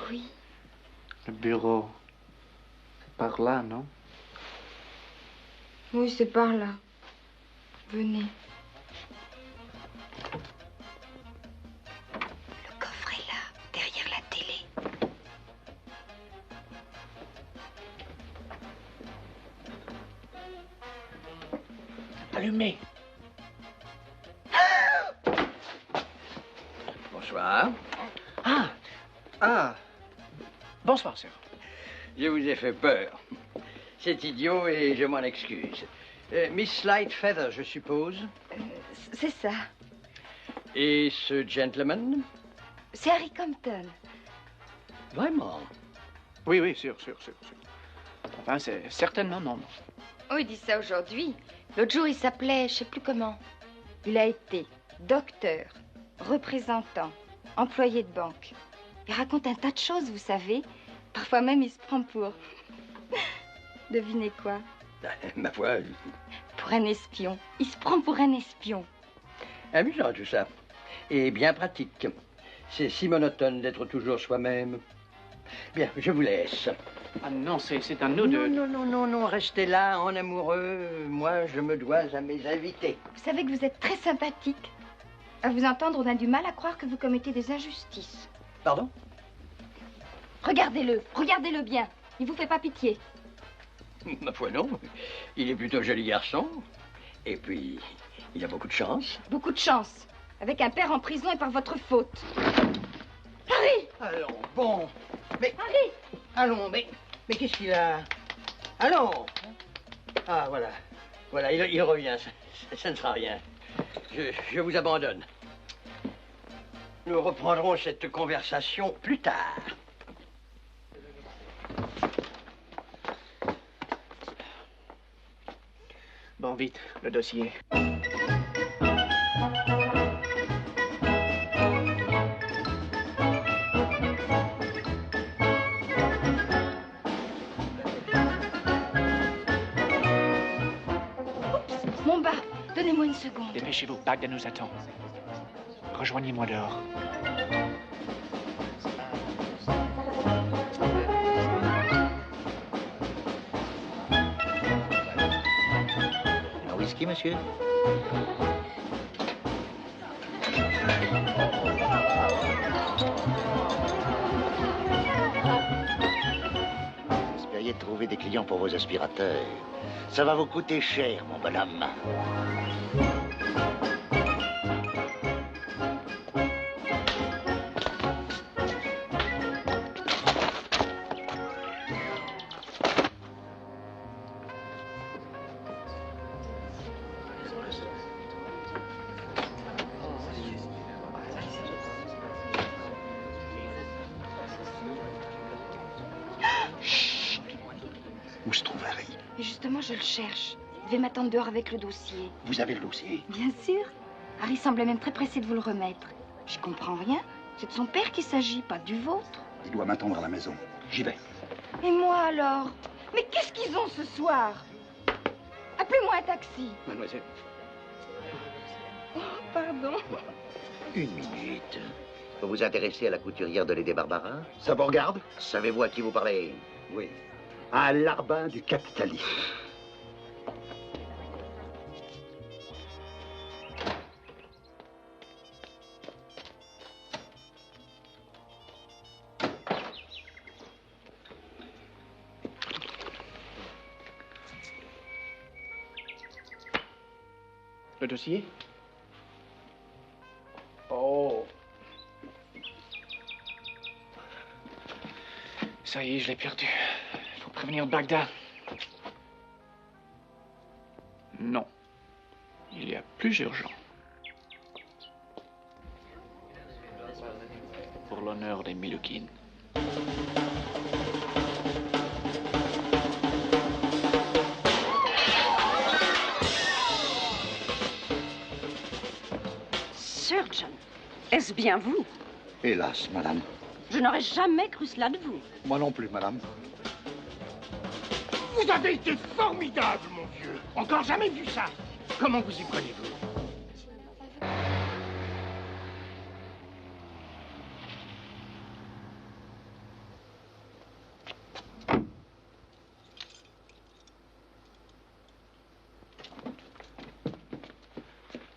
Oui. le bureau, c'est par là, non? Oui, c'est par là. Venez. Le coffre est là, derrière la télé. Allumez. Bonsoir. Bonsoir, sir. Je vous ai fait peur. C'est idiot et je m'en excuse. Miss Lightfeather, je suppose. C'est ça. Et ce gentleman? C'est Harry Compton. Vraiment? Oui, sûr. Enfin, c'est certainement non. Oh, il dit ça aujourd'hui. L'autre jour, il s'appelait, je sais plus comment. Il a été docteur, représentant, employé de banque. Il raconte un tas de choses, vous savez. Parfois même, il se prend pour... Devinez quoi? Ma foi. Pour un espion. Il se prend pour un espion. Amusant tout ça. Et bien pratique. C'est si monotone d'être toujours soi-même. Bien, je vous laisse. Ah non, c'est à nous de... Non, restez là, en amoureux. Moi, je me dois à mes invités. Vous savez que vous êtes très sympathique. À vous entendre, on a du mal à croire que vous commettez des injustices. Pardon? Regardez-le bien. Il vous fait pas pitié. Ma foi, non. Il est plutôt joli garçon. Et puis, il a beaucoup de chance. Beaucoup de chance. Avec un père en prison et par votre faute. Harry! Allons, bon. Mais... Harry! Allons, mais qu'est-ce qu'il a? Allons! Ah, voilà. Voilà, il revient. Ça ne sera rien. Je vous abandonne. Nous reprendrons cette conversation plus tard. Bon, vite, le dossier. Mon bas, donnez-moi une seconde. Dépêchez-vous, Bagdad nous attend. Rejoignez-moi dehors. Un whisky, monsieur? Espériez de trouver des clients pour vos aspirateurs. Ça va vous coûter cher, mon bonhomme. Où se trouve Harry? Et justement, je le cherche. Je vais m'attendre dehors avec le dossier. Vous avez le dossier? Bien sûr. Harry semblait même très pressé de vous le remettre. J'y comprends rien. C'est de son père qu'il s'agit, pas du vôtre. Il doit m'attendre à la maison. J'y vais. Et moi alors? Mais qu'est-ce qu'ils ont ce soir? Appelez-moi un taxi. Mademoiselle. Oh, pardon. Une minute. Vous vous intéressez à la couturière de Lady Barbara? Ça vous regarde? Savez-vous à qui vous parlez? Oui. À Larbin du capitalisme. Le dossier? Oh. Ça y est, je l'ai perdu. Il faut prévenir Bagdad. Non. Il y a plus urgent. Pour l'honneur des Miloukines. Surgeon, est-ce bien vous? Hélas, madame. Je n'aurais jamais cru cela de vous. Moi non plus, madame. Vous avez été formidable, mon vieux. Encore jamais vu ça. Comment vous y prenez-vous?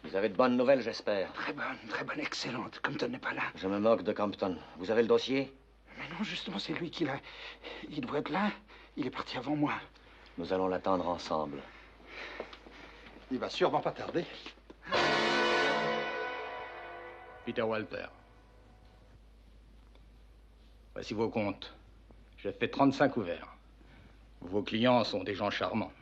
Vous avez de bonnes nouvelles, j'espère. Très bonne, excellente. Compton n'est pas là. Je me moque de Compton. Vous avez le dossier? Mais non, justement, c'est lui qui l'a. Il doit être là. Il est parti avant moi. Nous allons l'attendre ensemble. Il va sûrement pas tarder. Peter Walter. Voici vos comptes. J'ai fait 35 couverts. Vos clients sont des gens charmants.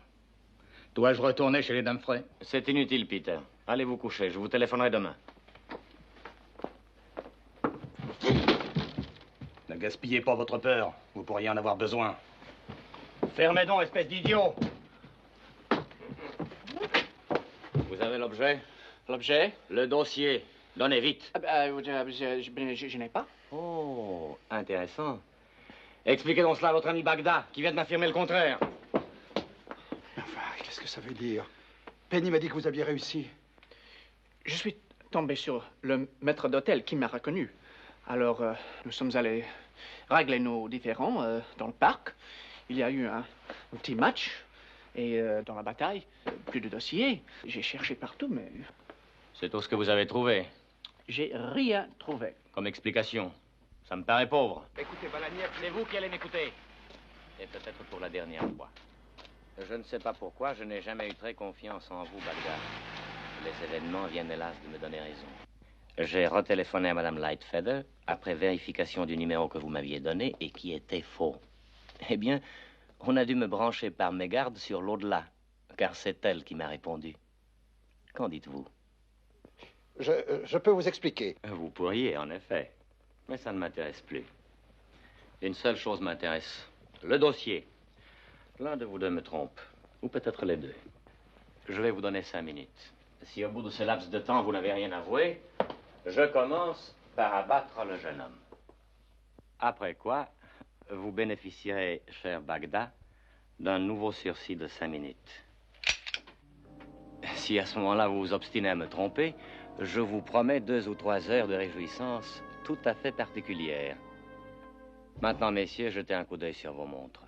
Dois-je retourner chez les dames Frey? C'est inutile, Peter. Allez vous coucher. Je vous téléphonerai demain. Ne gaspillez pas votre peur. Vous pourriez en avoir besoin. Fermez donc, espèce d'idiot! Vous avez l'objet? L'objet? Le dossier. Donnez vite. Je n'ai pas. Oh, intéressant. Expliquez donc cela à votre ami Bagdad, qui vient de m'affirmer le contraire. Enfin, qu'est-ce que ça veut dire? Penny m'a dit que vous aviez réussi. Je suis tombé sur le maître d'hôtel qui m'a reconnu. Alors, nous sommes allés régler nos différends dans le parc. Il y a eu un petit match. Et dans la bataille, plus de dossiers. J'ai cherché partout, mais... C'est tout ce que vous avez trouvé? J'ai rien trouvé. Comme explication. Ça me paraît pauvre. Écoutez, Balagnev, C'est vous qui allez m'écouter. Et peut-être pour la dernière fois. Je ne sais pas pourquoi, je n'ai jamais eu très confiance en vous, Bagdad. Les événements viennent hélas de me donner raison. J'ai retéléphoné à Madame Lightfeather après vérification du numéro que vous m'aviez donné et qui était faux. Eh bien, on a dû me brancher par mégarde sur l'au-delà, car c'est elle qui m'a répondu. Qu'en dites-vous? Je peux vous expliquer. Vous pourriez, en effet. Mais ça ne m'intéresse plus. Une seule chose m'intéresse. Le dossier. L'un de vous deux me trompe. Ou peut-être les deux. Je vais vous donner 5 minutes. Si au bout de ce laps de temps, vous n'avez rien avoué, je commence par abattre le jeune homme. Après quoi, vous bénéficierez, cher Bagdad, d'un nouveau sursis de 5 minutes. Si à ce moment-là, vous vous obstinez à me tromper, je vous promets 2 ou 3 heures de réjouissance tout à fait particulières. Maintenant, messieurs, jetez un coup d'œil sur vos montres.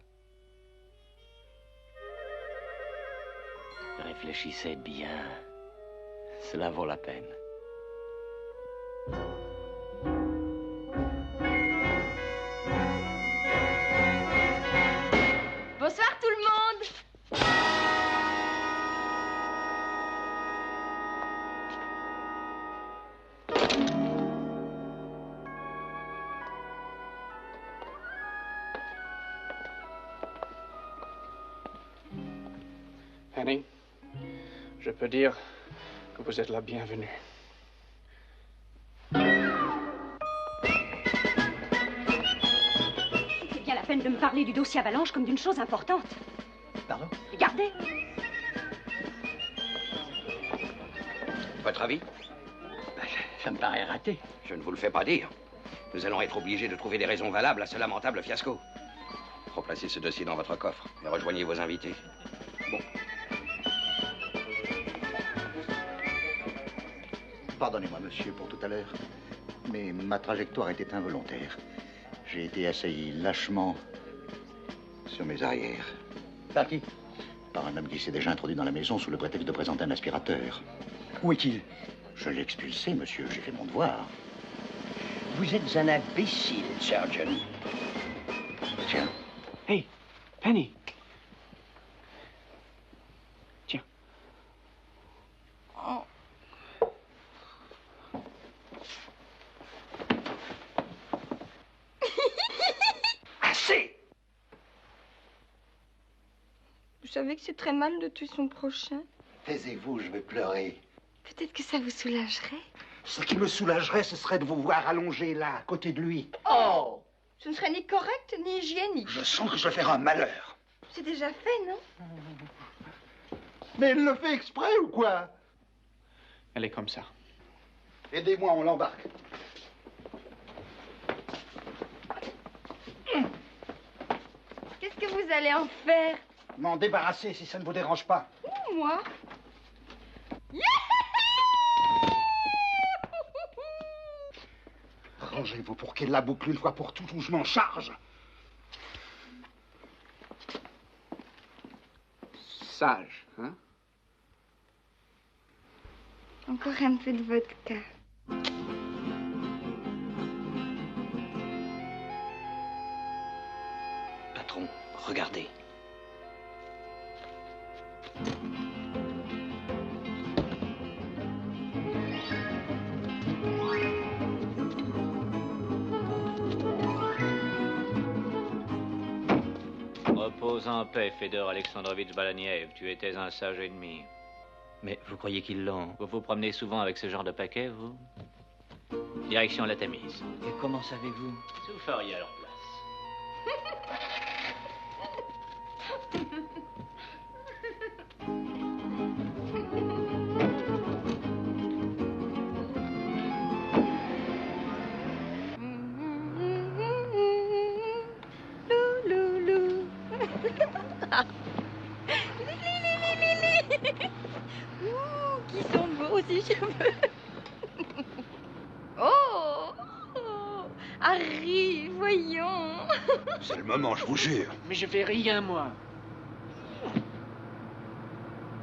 Réfléchissez bien. Cela vaut la peine. Bonsoir tout le monde. Annie, je peux dire que vous êtes la bienvenue. C'est bien la peine de me parler du dossier Avalanche comme d'une chose importante. Pardon? Regardez. Votre avis? Ça me paraît raté. Je ne vous le fais pas dire. Nous allons être obligés de trouver des raisons valables à ce lamentable fiasco. Replacez ce dossier dans votre coffre et rejoignez vos invités. Bon. Pardonnez-moi, monsieur, pour tout à l'heure, mais ma trajectoire était involontaire. J'ai été assailli lâchement sur mes arrières. Par qui? Par un homme qui s'est déjà introduit dans la maison sous le prétexte de présenter un aspirateur. Où est-il? Je l'ai expulsé, monsieur. J'ai fait mon devoir. Vous êtes un imbécile, Sergeant. Tiens. Hey, Penny. Tiens. Oh. Assez! Vous savez que c'est très mal de tuer son prochain? Taisez-vous, je vais pleurer. Peut-être que ça vous soulagerait. Ce qui me soulagerait, ce serait de vous voir allongé là, à côté de lui. Oh! Ce ne serait ni correct ni hygiénique. Je sens que je vais faire un malheur. C'est déjà fait, non? Mais elle le fait exprès ou quoi? Elle est comme ça. Aidez-moi, on l'embarque. Qu'est-ce que vous allez en faire? M'en débarrasser si ça ne vous dérange pas. Ouh, moi? Rangez-vous pour qu'elle la boucle une fois pour toutes ou je m'en charge. Sage, hein? Encore un peu de vodka. Patron, regardez. Repose en paix, Fedor Alexandrovitch Balaniev. Tu étais un sage ennemi. Mais vous croyez qu'ils l'ont? Vous vous promenez souvent avec ce genre de paquet, vous? Direction la Tamise. Et comment savez-vous? Si vous feriez à leur place. Ouh, qui sont beaux ces cheveux. Oh, oh, Harry, voyons. C'est le moment, je vous jure. Mais je fais rien, moi.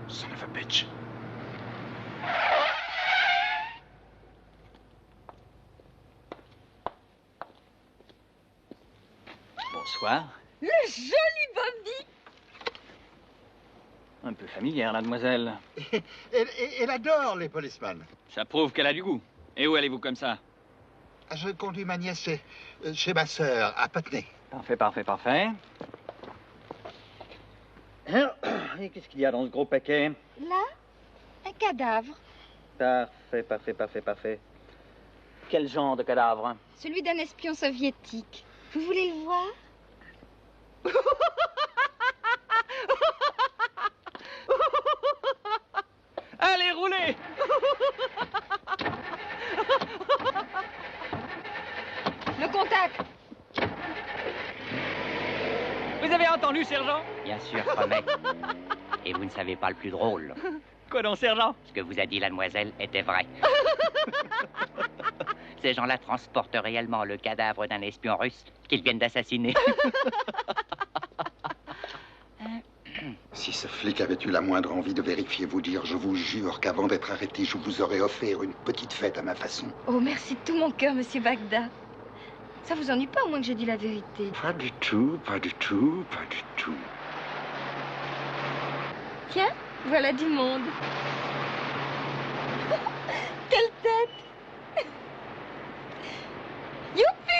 Son of a bitch. Bonsoir. Le joli Bobby. Un peu familière, mademoiselle. Elle adore les policemen. Ça prouve qu'elle a du goût. Et où allez-vous comme ça? Je conduis ma nièce chez ma sœur, à Putney. Parfait, parfait, parfait. Et qu'est-ce qu'il y a dans ce gros paquet? Là, un cadavre. Parfait, parfait, parfait, parfait. Quel genre de cadavre? Celui d'un espion soviétique. Vous voulez le voir? Allez, roulez! Le contact. Vous avez entendu, sergent? Bien sûr, Romet. Et vous ne savez pas le plus drôle. Quoi donc, sergent? Ce que vous a dit la demoiselle était vrai. Ces gens-là transportent réellement le cadavre d'un espion russe qu'ils viennent d'assassiner. Si ce flic avait eu la moindre envie de vérifier vous dire, je vous jure qu'avant d'être arrêté, je vous aurais offert une petite fête à ma façon. Oh, merci de tout mon cœur, monsieur Bagdad. Ça vous ennuie pas, au moins que j'ai dit la vérité? Pas du tout, pas du tout, pas du tout. Tiens, voilà du monde. Quelle tête! Youpi!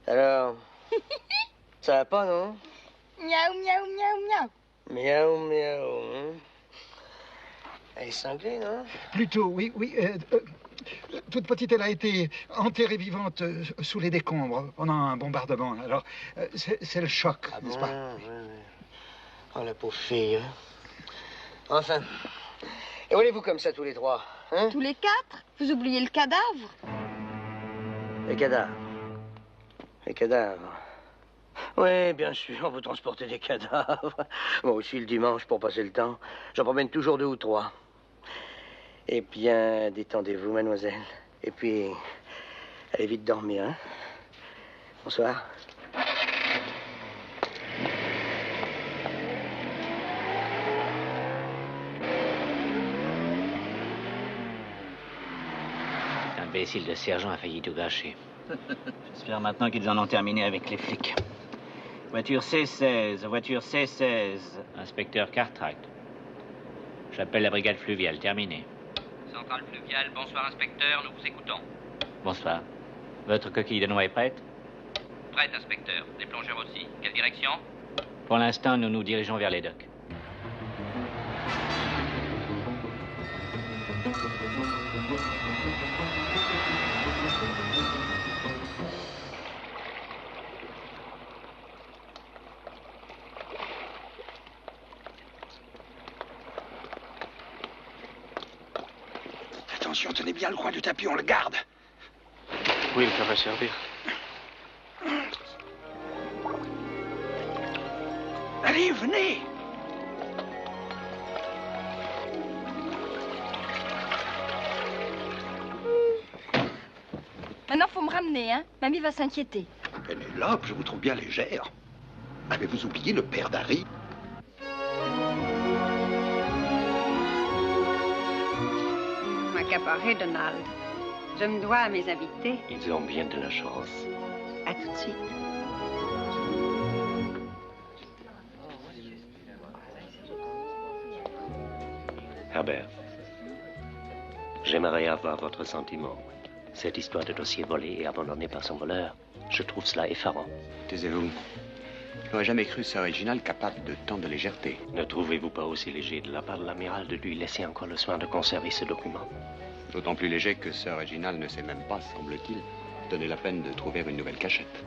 Alors, ça va pas, non? Miaou, miaou, miaou, miaou. Miaou, miaou. Hein? Elle est cinglée, non? Plutôt, oui, oui. Toute petite, elle a été enterrée vivante sous les décombres pendant un bombardement. Alors, c'est le choc, n'est-ce pas? Oh, la pauvre fille. Hein. Enfin. Et où allez-vous comme ça, tous les trois, hein? Tous les quatre? Vous oubliez le cadavre? Les cadavres. Les cadavres. Oui, bien sûr, vous transportez des cadavres. Moi aussi, le dimanche, pour passer le temps, j'en promène toujours 2 ou 3. Eh bien, détendez-vous, mademoiselle. Et puis, allez vite dormir, hein? Bonsoir. L'imbécile de sergent a failli tout gâcher. J'espère maintenant qu'ils en ont terminé avec les flics. Voiture C16, voiture C16. Inspecteur Cartwright. J'appelle la brigade fluviale, terminé. Centrale fluviale, bonsoir inspecteur, nous vous écoutons. Bonsoir. Votre coquille de noix est prête? Prête, inspecteur. Les plongeurs aussi. Quelle direction? Pour l'instant, nous nous dirigeons vers les docks. Attention, tenez bien le coin du tapis, on le garde. Oui, ça va servir. Allez, venez. Maintenant, faut me ramener, hein? Mamie va s'inquiéter. Pénélope, je vous trouve bien légère. Avez-vous oublié le père d'Harry? M'accaparer, Donald. Je me dois à mes invités. Ils ont bien de la chance. À tout de suite. Herbert, j'aimerais avoir votre sentiment. Cette histoire de dossier volé et abandonné par son voleur, je trouve cela effarant. Taisez-vous. Je n'aurais jamais cru Sir Reginald capable de tant de légèreté. Ne trouvez-vous pas aussi léger de la part de l'amiral de lui laisser encore le soin de conserver ce document? D'autant plus léger que Sir Reginald ne sait même pas, semble-t-il, donner la peine de trouver une nouvelle cachette.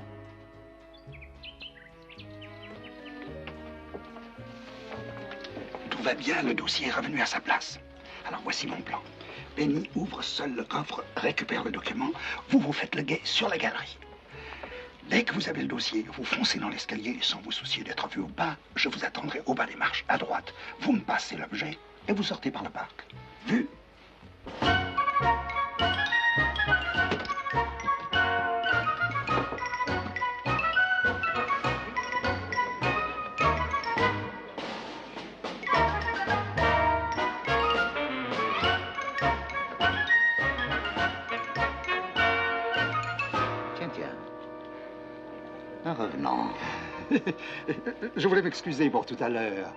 Tout va bien, le dossier est revenu à sa place. Alors voici mon plan. Penny ouvre seul le coffre, récupère le document. Vous vous faites le guet sur la galerie. Dès que vous avez le dossier, vous foncez dans l'escalier sans vous soucier d'être vu au bas. Je vous attendrai au bas des marches, à droite. Vous me passez l'objet et vous sortez par le parc. Vu? Revenons. Je voulais m'excuser pour tout à l'heure.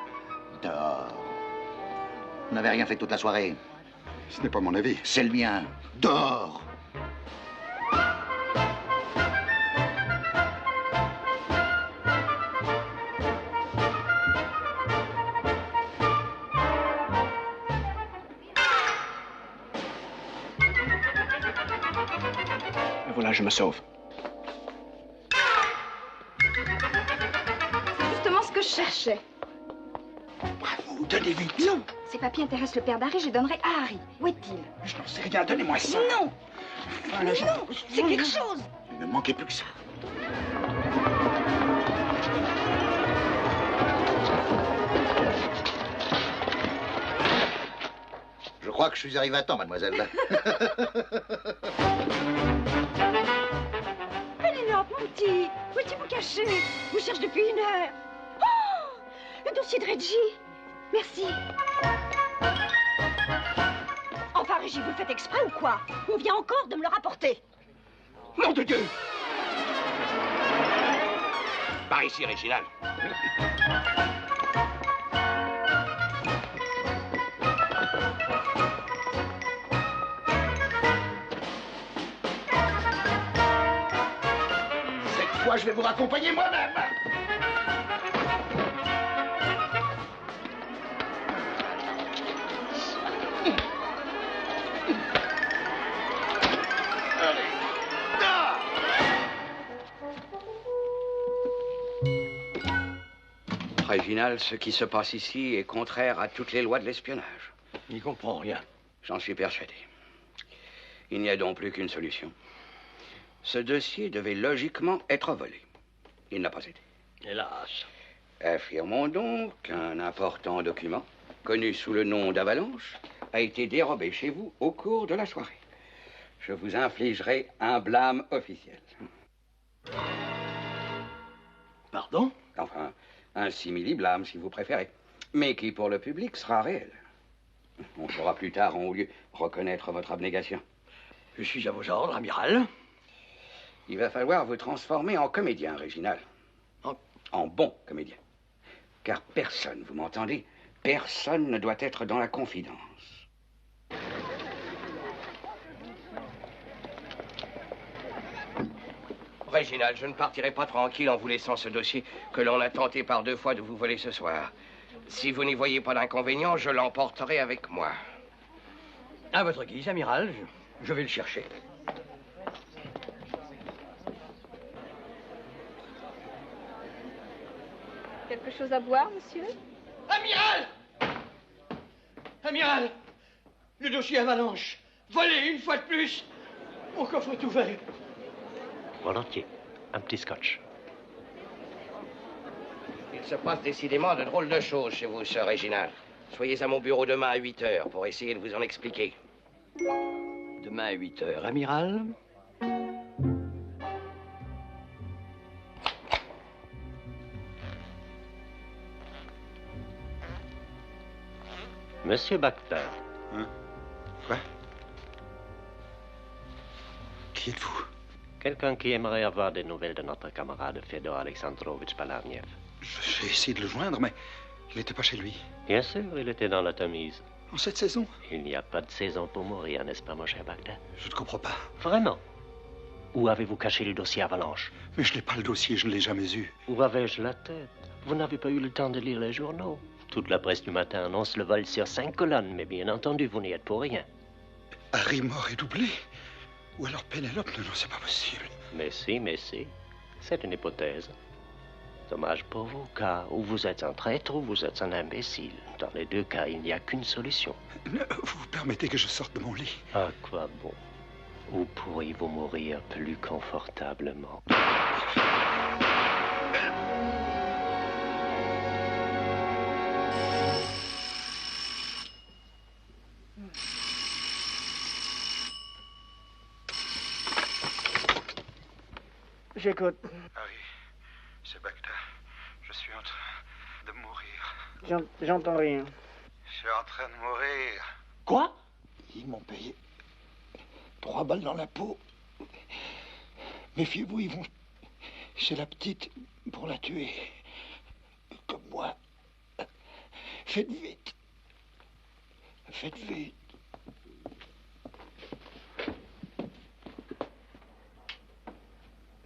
Dors. Vous n'avez rien fait toute la soirée. Ce n'est pas mon avis. C'est le mien. Dors. Voilà, je me sauve. Que je cherchais. Bravo, donnez vite. Non, ces papiers intéressent le père d'Harry, je les donnerai à Harry. Où est-il? Je n'en sais rien, donnez-moi ça. Non. Enfin, Mais non, c'est quelque chose. Il ne manquait plus que ça. Je crois que je suis arrivé à temps, mademoiselle. Pénélope, mon petit, où étiez-vous caché? Je vous cherche depuis 1 heure. Oh, le dossier de Reggie. Merci. Enfin, Reggie, vous le faites exprès ou quoi? On vient encore de me le rapporter. Nom de Dieu! Par ici, Reginald. Cette fois, je vais vous raccompagner moi-même. Réginald, ce qui se passe ici est contraire à toutes les lois de l'espionnage. N'y comprends rien. J'en suis persuadé. Il n'y a donc plus qu'une solution. Ce dossier devait logiquement être volé. Il n'a pas été. Hélas. Affirmons donc qu'un important document, connu sous le nom d'Avalanche, a été dérobé chez vous au cours de la soirée. Je vous infligerai un blâme officiel. Pardon? Enfin, un simili-blâme, si vous préférez, mais qui, pour le public, sera réel. On saura plus tard, en haut lieu, reconnaître votre abnégation. Je suis à vos ordres, amiral. Il va falloir vous transformer en comédien, Réginald. En bon comédien. Car personne, vous m'entendez, personne ne doit être dans la confidence. Réginald, je ne partirai pas tranquille en vous laissant ce dossier que l'on a tenté par 2 fois de vous voler ce soir. Si vous n'y voyez pas d'inconvénient, je l'emporterai avec moi. À votre guise, amiral, je vais le chercher. Quelque chose à boire, monsieur? Amiral! Amiral! Le dossier Avalanche! Volé une fois de plus! Mon coffre est ouvert! Volontiers. Un petit scotch. Il se passe décidément de drôles de choses chez vous, sir Réginald. Soyez à mon bureau demain à 8 heures pour essayer de vous en expliquer. Demain à 8 heures, amiral. Monsieur Bacter. Hein? Quoi? Qui êtes-vous? Quelqu'un qui aimerait avoir des nouvelles de notre camarade Fedor Alexandrovitch Palarniev. J'ai essayé de le joindre, mais il n'était pas chez lui. Bien sûr, il était dans la Tamise. En cette saison? Il n'y a pas de saison pour mourir, n'est-ce pas, mon cher Bacter? Je ne comprends pas. Vraiment? Où avez-vous caché le dossier Avalanche? Mais je n'ai pas le dossier, je ne l'ai jamais eu. Où avais-je la tête? Vous n'avez pas eu le temps de lire les journaux. Toute la presse du matin annonce le vol sur 5 colonnes, mais bien entendu, vous n'y êtes pour rien. Harry mort et doublé? Ou alors Pénélope? Non, c'est pas possible. Mais si, mais si. C'est une hypothèse. Dommage pour vous, car ou vous êtes un traître ou vous êtes un imbécile. Dans les 2 cas, il n'y a qu'une solution. Vous permettez que je sorte de mon lit? À quoi bon? Où pourriez-vous mourir plus confortablement? J'écoute. Harry, c'est Bacta. Je suis en train de mourir. J'entends rien. Je suis en train de mourir. Quoi? Ils m'ont payé 3 balles dans la peau. Méfiez-vous, ils vont... C'est la petite pour la tuer. Comme moi. Faites vite. Faites vite.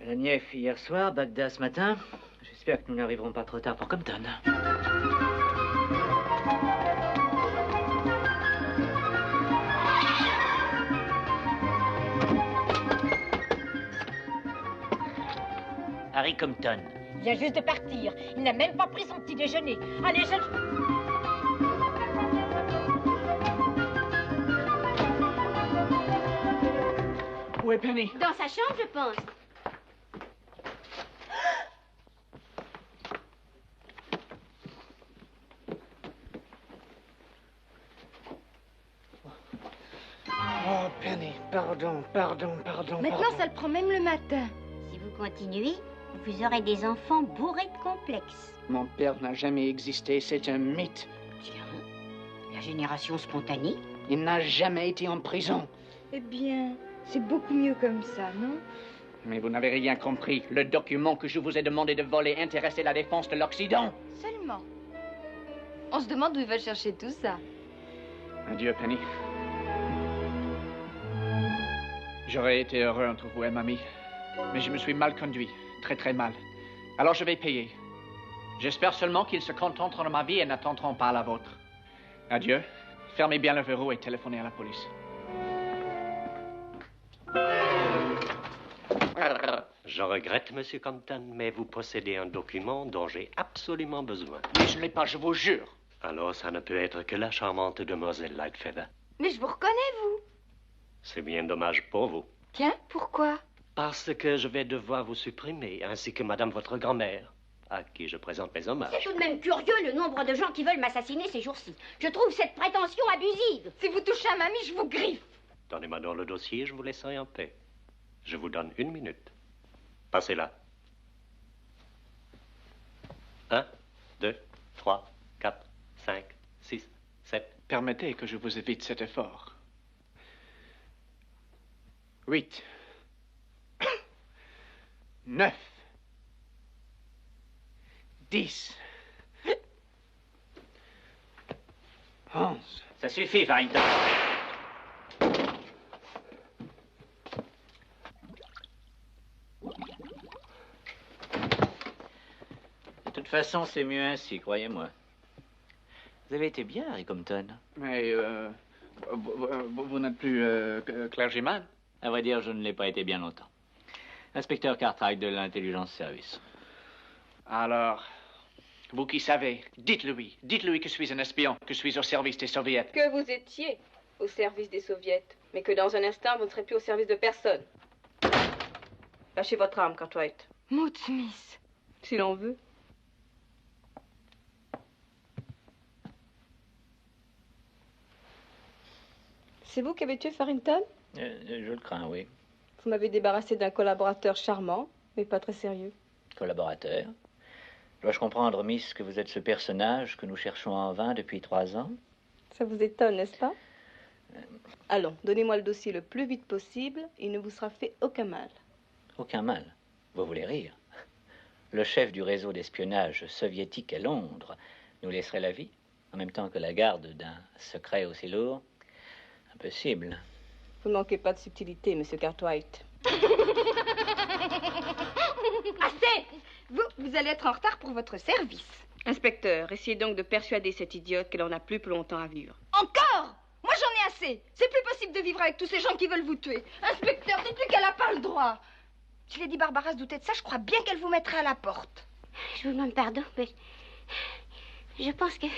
Nief hier soir, Bagdad ce matin. J'espère que nous n'arriverons pas trop tard pour Compton. Harry Compton. Il vient juste de partir. Il n'a même pas pris son petit déjeuner. Allez, Où est Penny? Dans sa chambre, je pense. Oh, Penny, pardon. Maintenant, ça le prend même le matin. Si vous continuez, vous aurez des enfants bourrés de complexes. Mon père n'a jamais existé, c'est un mythe. Tiens, la génération spontanée. Il n'a jamais été en prison. Eh bien, c'est beaucoup mieux comme ça, non? Mais vous n'avez rien compris. Le document que je vous ai demandé de voler intéressait la défense de l'Occident. Seulement. On se demande où il va chercher tout ça. Adieu, Penny. J'aurais été heureux entre vous et mamie. Mais je me suis mal conduit. Très, très mal. Alors je vais payer. J'espère seulement qu'ils se contenteront de ma vie et n'attenteront pas à la vôtre. Adieu. Fermez bien le verrou et téléphonez à la police. Je regrette, Monsieur Compton, mais vous possédez un document dont j'ai absolument besoin. Mais je ne l'ai pas, je vous jure. Alors, ça ne peut être que la charmante demoiselle Lightfeather. Mais je vous reconnais, vous. C'est bien dommage pour vous. Tiens, pourquoi? Parce que je vais devoir vous supprimer, ainsi que madame votre grand-mère, à qui je présente mes hommages. C'est tout de même curieux le nombre de gens qui veulent m'assassiner ces jours-ci. Je trouve cette prétention abusive. Si vous touchez à mamie, je vous griffe. Donnez-moi dans le dossier, je vous laisserai en paix. Je vous donne 1 minute. Passez là. 1, 2, 3, 4, 5, 6, 7. Permettez que je vous évite cet effort. 8. 9. 10. 11. Ça suffit, Farrington. De toute façon, c'est mieux ainsi, croyez-moi. Vous avez été bien, Harry Compton. Mais vous n'êtes plus clergyman? À vrai dire, je ne l'ai pas été bien longtemps. Inspecteur Cartwright de l'intelligence service. Alors, vous qui savez, dites-lui que je suis un espion, que je suis au service des soviets. Que vous étiez au service des soviets, mais que dans un instant, vous ne serez plus au service de personne. Lâchez votre arme, Cartwright. Maud Smith. Si l'on veut. C'est vous qui avez tué Farrington? Je le crains, oui. Vous m'avez débarrassé d'un collaborateur charmant, mais pas très sérieux. Collaborateur. Dois-je comprendre, Miss, que vous êtes ce personnage que nous cherchons en vain depuis 3 ans? Ça vous étonne, n'est-ce pas? Allons, donnez-moi le dossier le plus vite possible. Il ne vous sera fait aucun mal. Aucun mal. Vous voulez rire? Le chef du réseau d'espionnage soviétique à Londres nous laisserait la vie, en même temps que la garde d'un secret aussi lourd? Impossible. Vous ne manquez pas de subtilité, Monsieur Cartwright. Assez! Vous allez être en retard pour votre service. Inspecteur, essayez donc de persuader cette idiote qu'elle en a plus pour longtemps à vivre. Encore? Moi, j'en ai assez. C'est plus possible de vivre avec tous ces gens qui veulent vous tuer. Inspecteur, dites-lui qu'elle n'a pas le droit. Si Lady Barbara se doutait de ça, je crois bien qu'elle vous mettrait à la porte. Je vous demande pardon, mais je pense que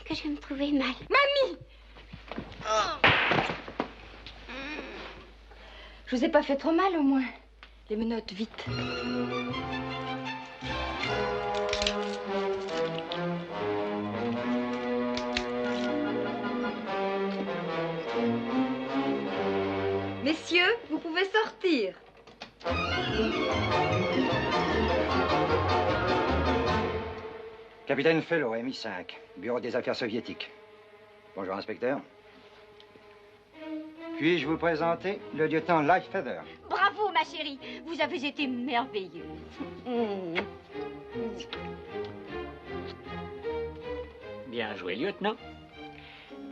je vais me trouver mal. Mamie! Oh. Je vous ai pas fait trop mal, au moins. Les menottes, vite. Messieurs, vous pouvez sortir. Capitaine Fellow, MI5, Bureau des Affaires soviétiques. Bonjour, inspecteur. Puis-je vous présenter le lieutenant Lightfeather? Bravo, ma chérie. Vous avez été merveilleuse. Bien joué, lieutenant.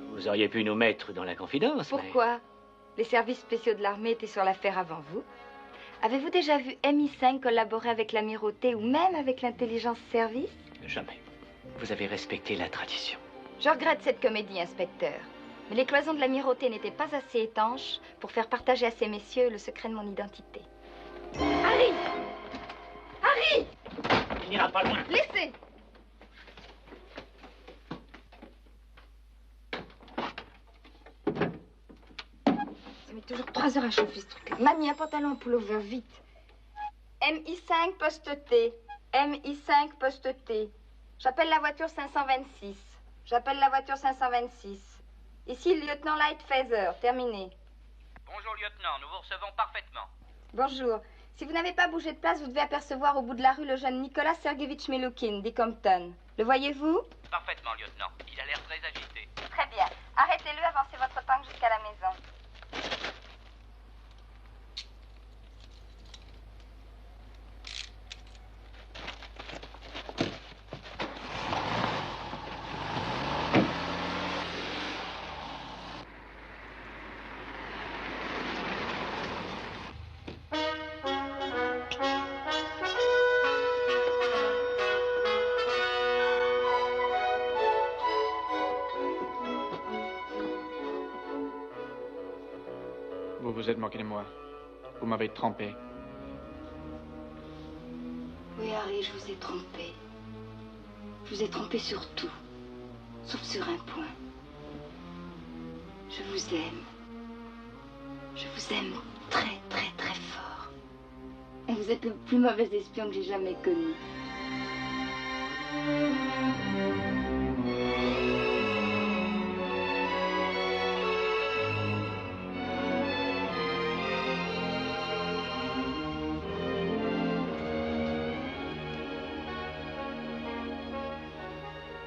Vous auriez pu nous mettre dans la confidence. Pourquoi? Les services spéciaux de l'armée étaient sur l'affaire avant vous. Avez-vous déjà vu MI5 collaborer avec l'amirauté ou même avec l'intelligence service? Jamais. Vous avez respecté la tradition. Je regrette cette comédie, inspecteur. Mais les cloisons de l'amirauté n'étaient pas assez étanches pour faire partager à ces messieurs le secret de mon identité. Harry! Harry! Il n'ira pas loin. Laissez! Ça met toujours 3 heures à chauffer, ce truc-là. Mamie, un pantalon en pullover, vite. MI5, poste T. MI5, poste T. J'appelle la voiture 526. J'appelle la voiture 526. Ici, le lieutenant Lightfeather. Terminé. Bonjour, lieutenant. Nous vous recevons parfaitement. Bonjour. Si vous n'avez pas bougé de place, vous devez apercevoir au bout de la rue le jeune Nicolas Sergevitch Melukin, dit Compton. Le voyez-vous? Parfaitement, lieutenant. Il a l'air très agité. Très bien. Arrêtez-le, avancez votre tank jusqu'à la maison. Vous vous êtes moqué de moi. Vous m'avez trompé. Oui, Harry, je vous ai trompé. Je vous ai trompé sur tout, sauf sur un point. Je vous aime. Je vous aime très, très, très fort. Et vous êtes le plus mauvais espion que j'ai jamais connu.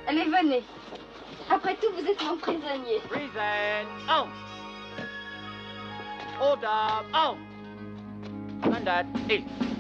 Allez, venez. Après tout, vous êtes mon prisonnier. Present. On. Order. On. Standard. East.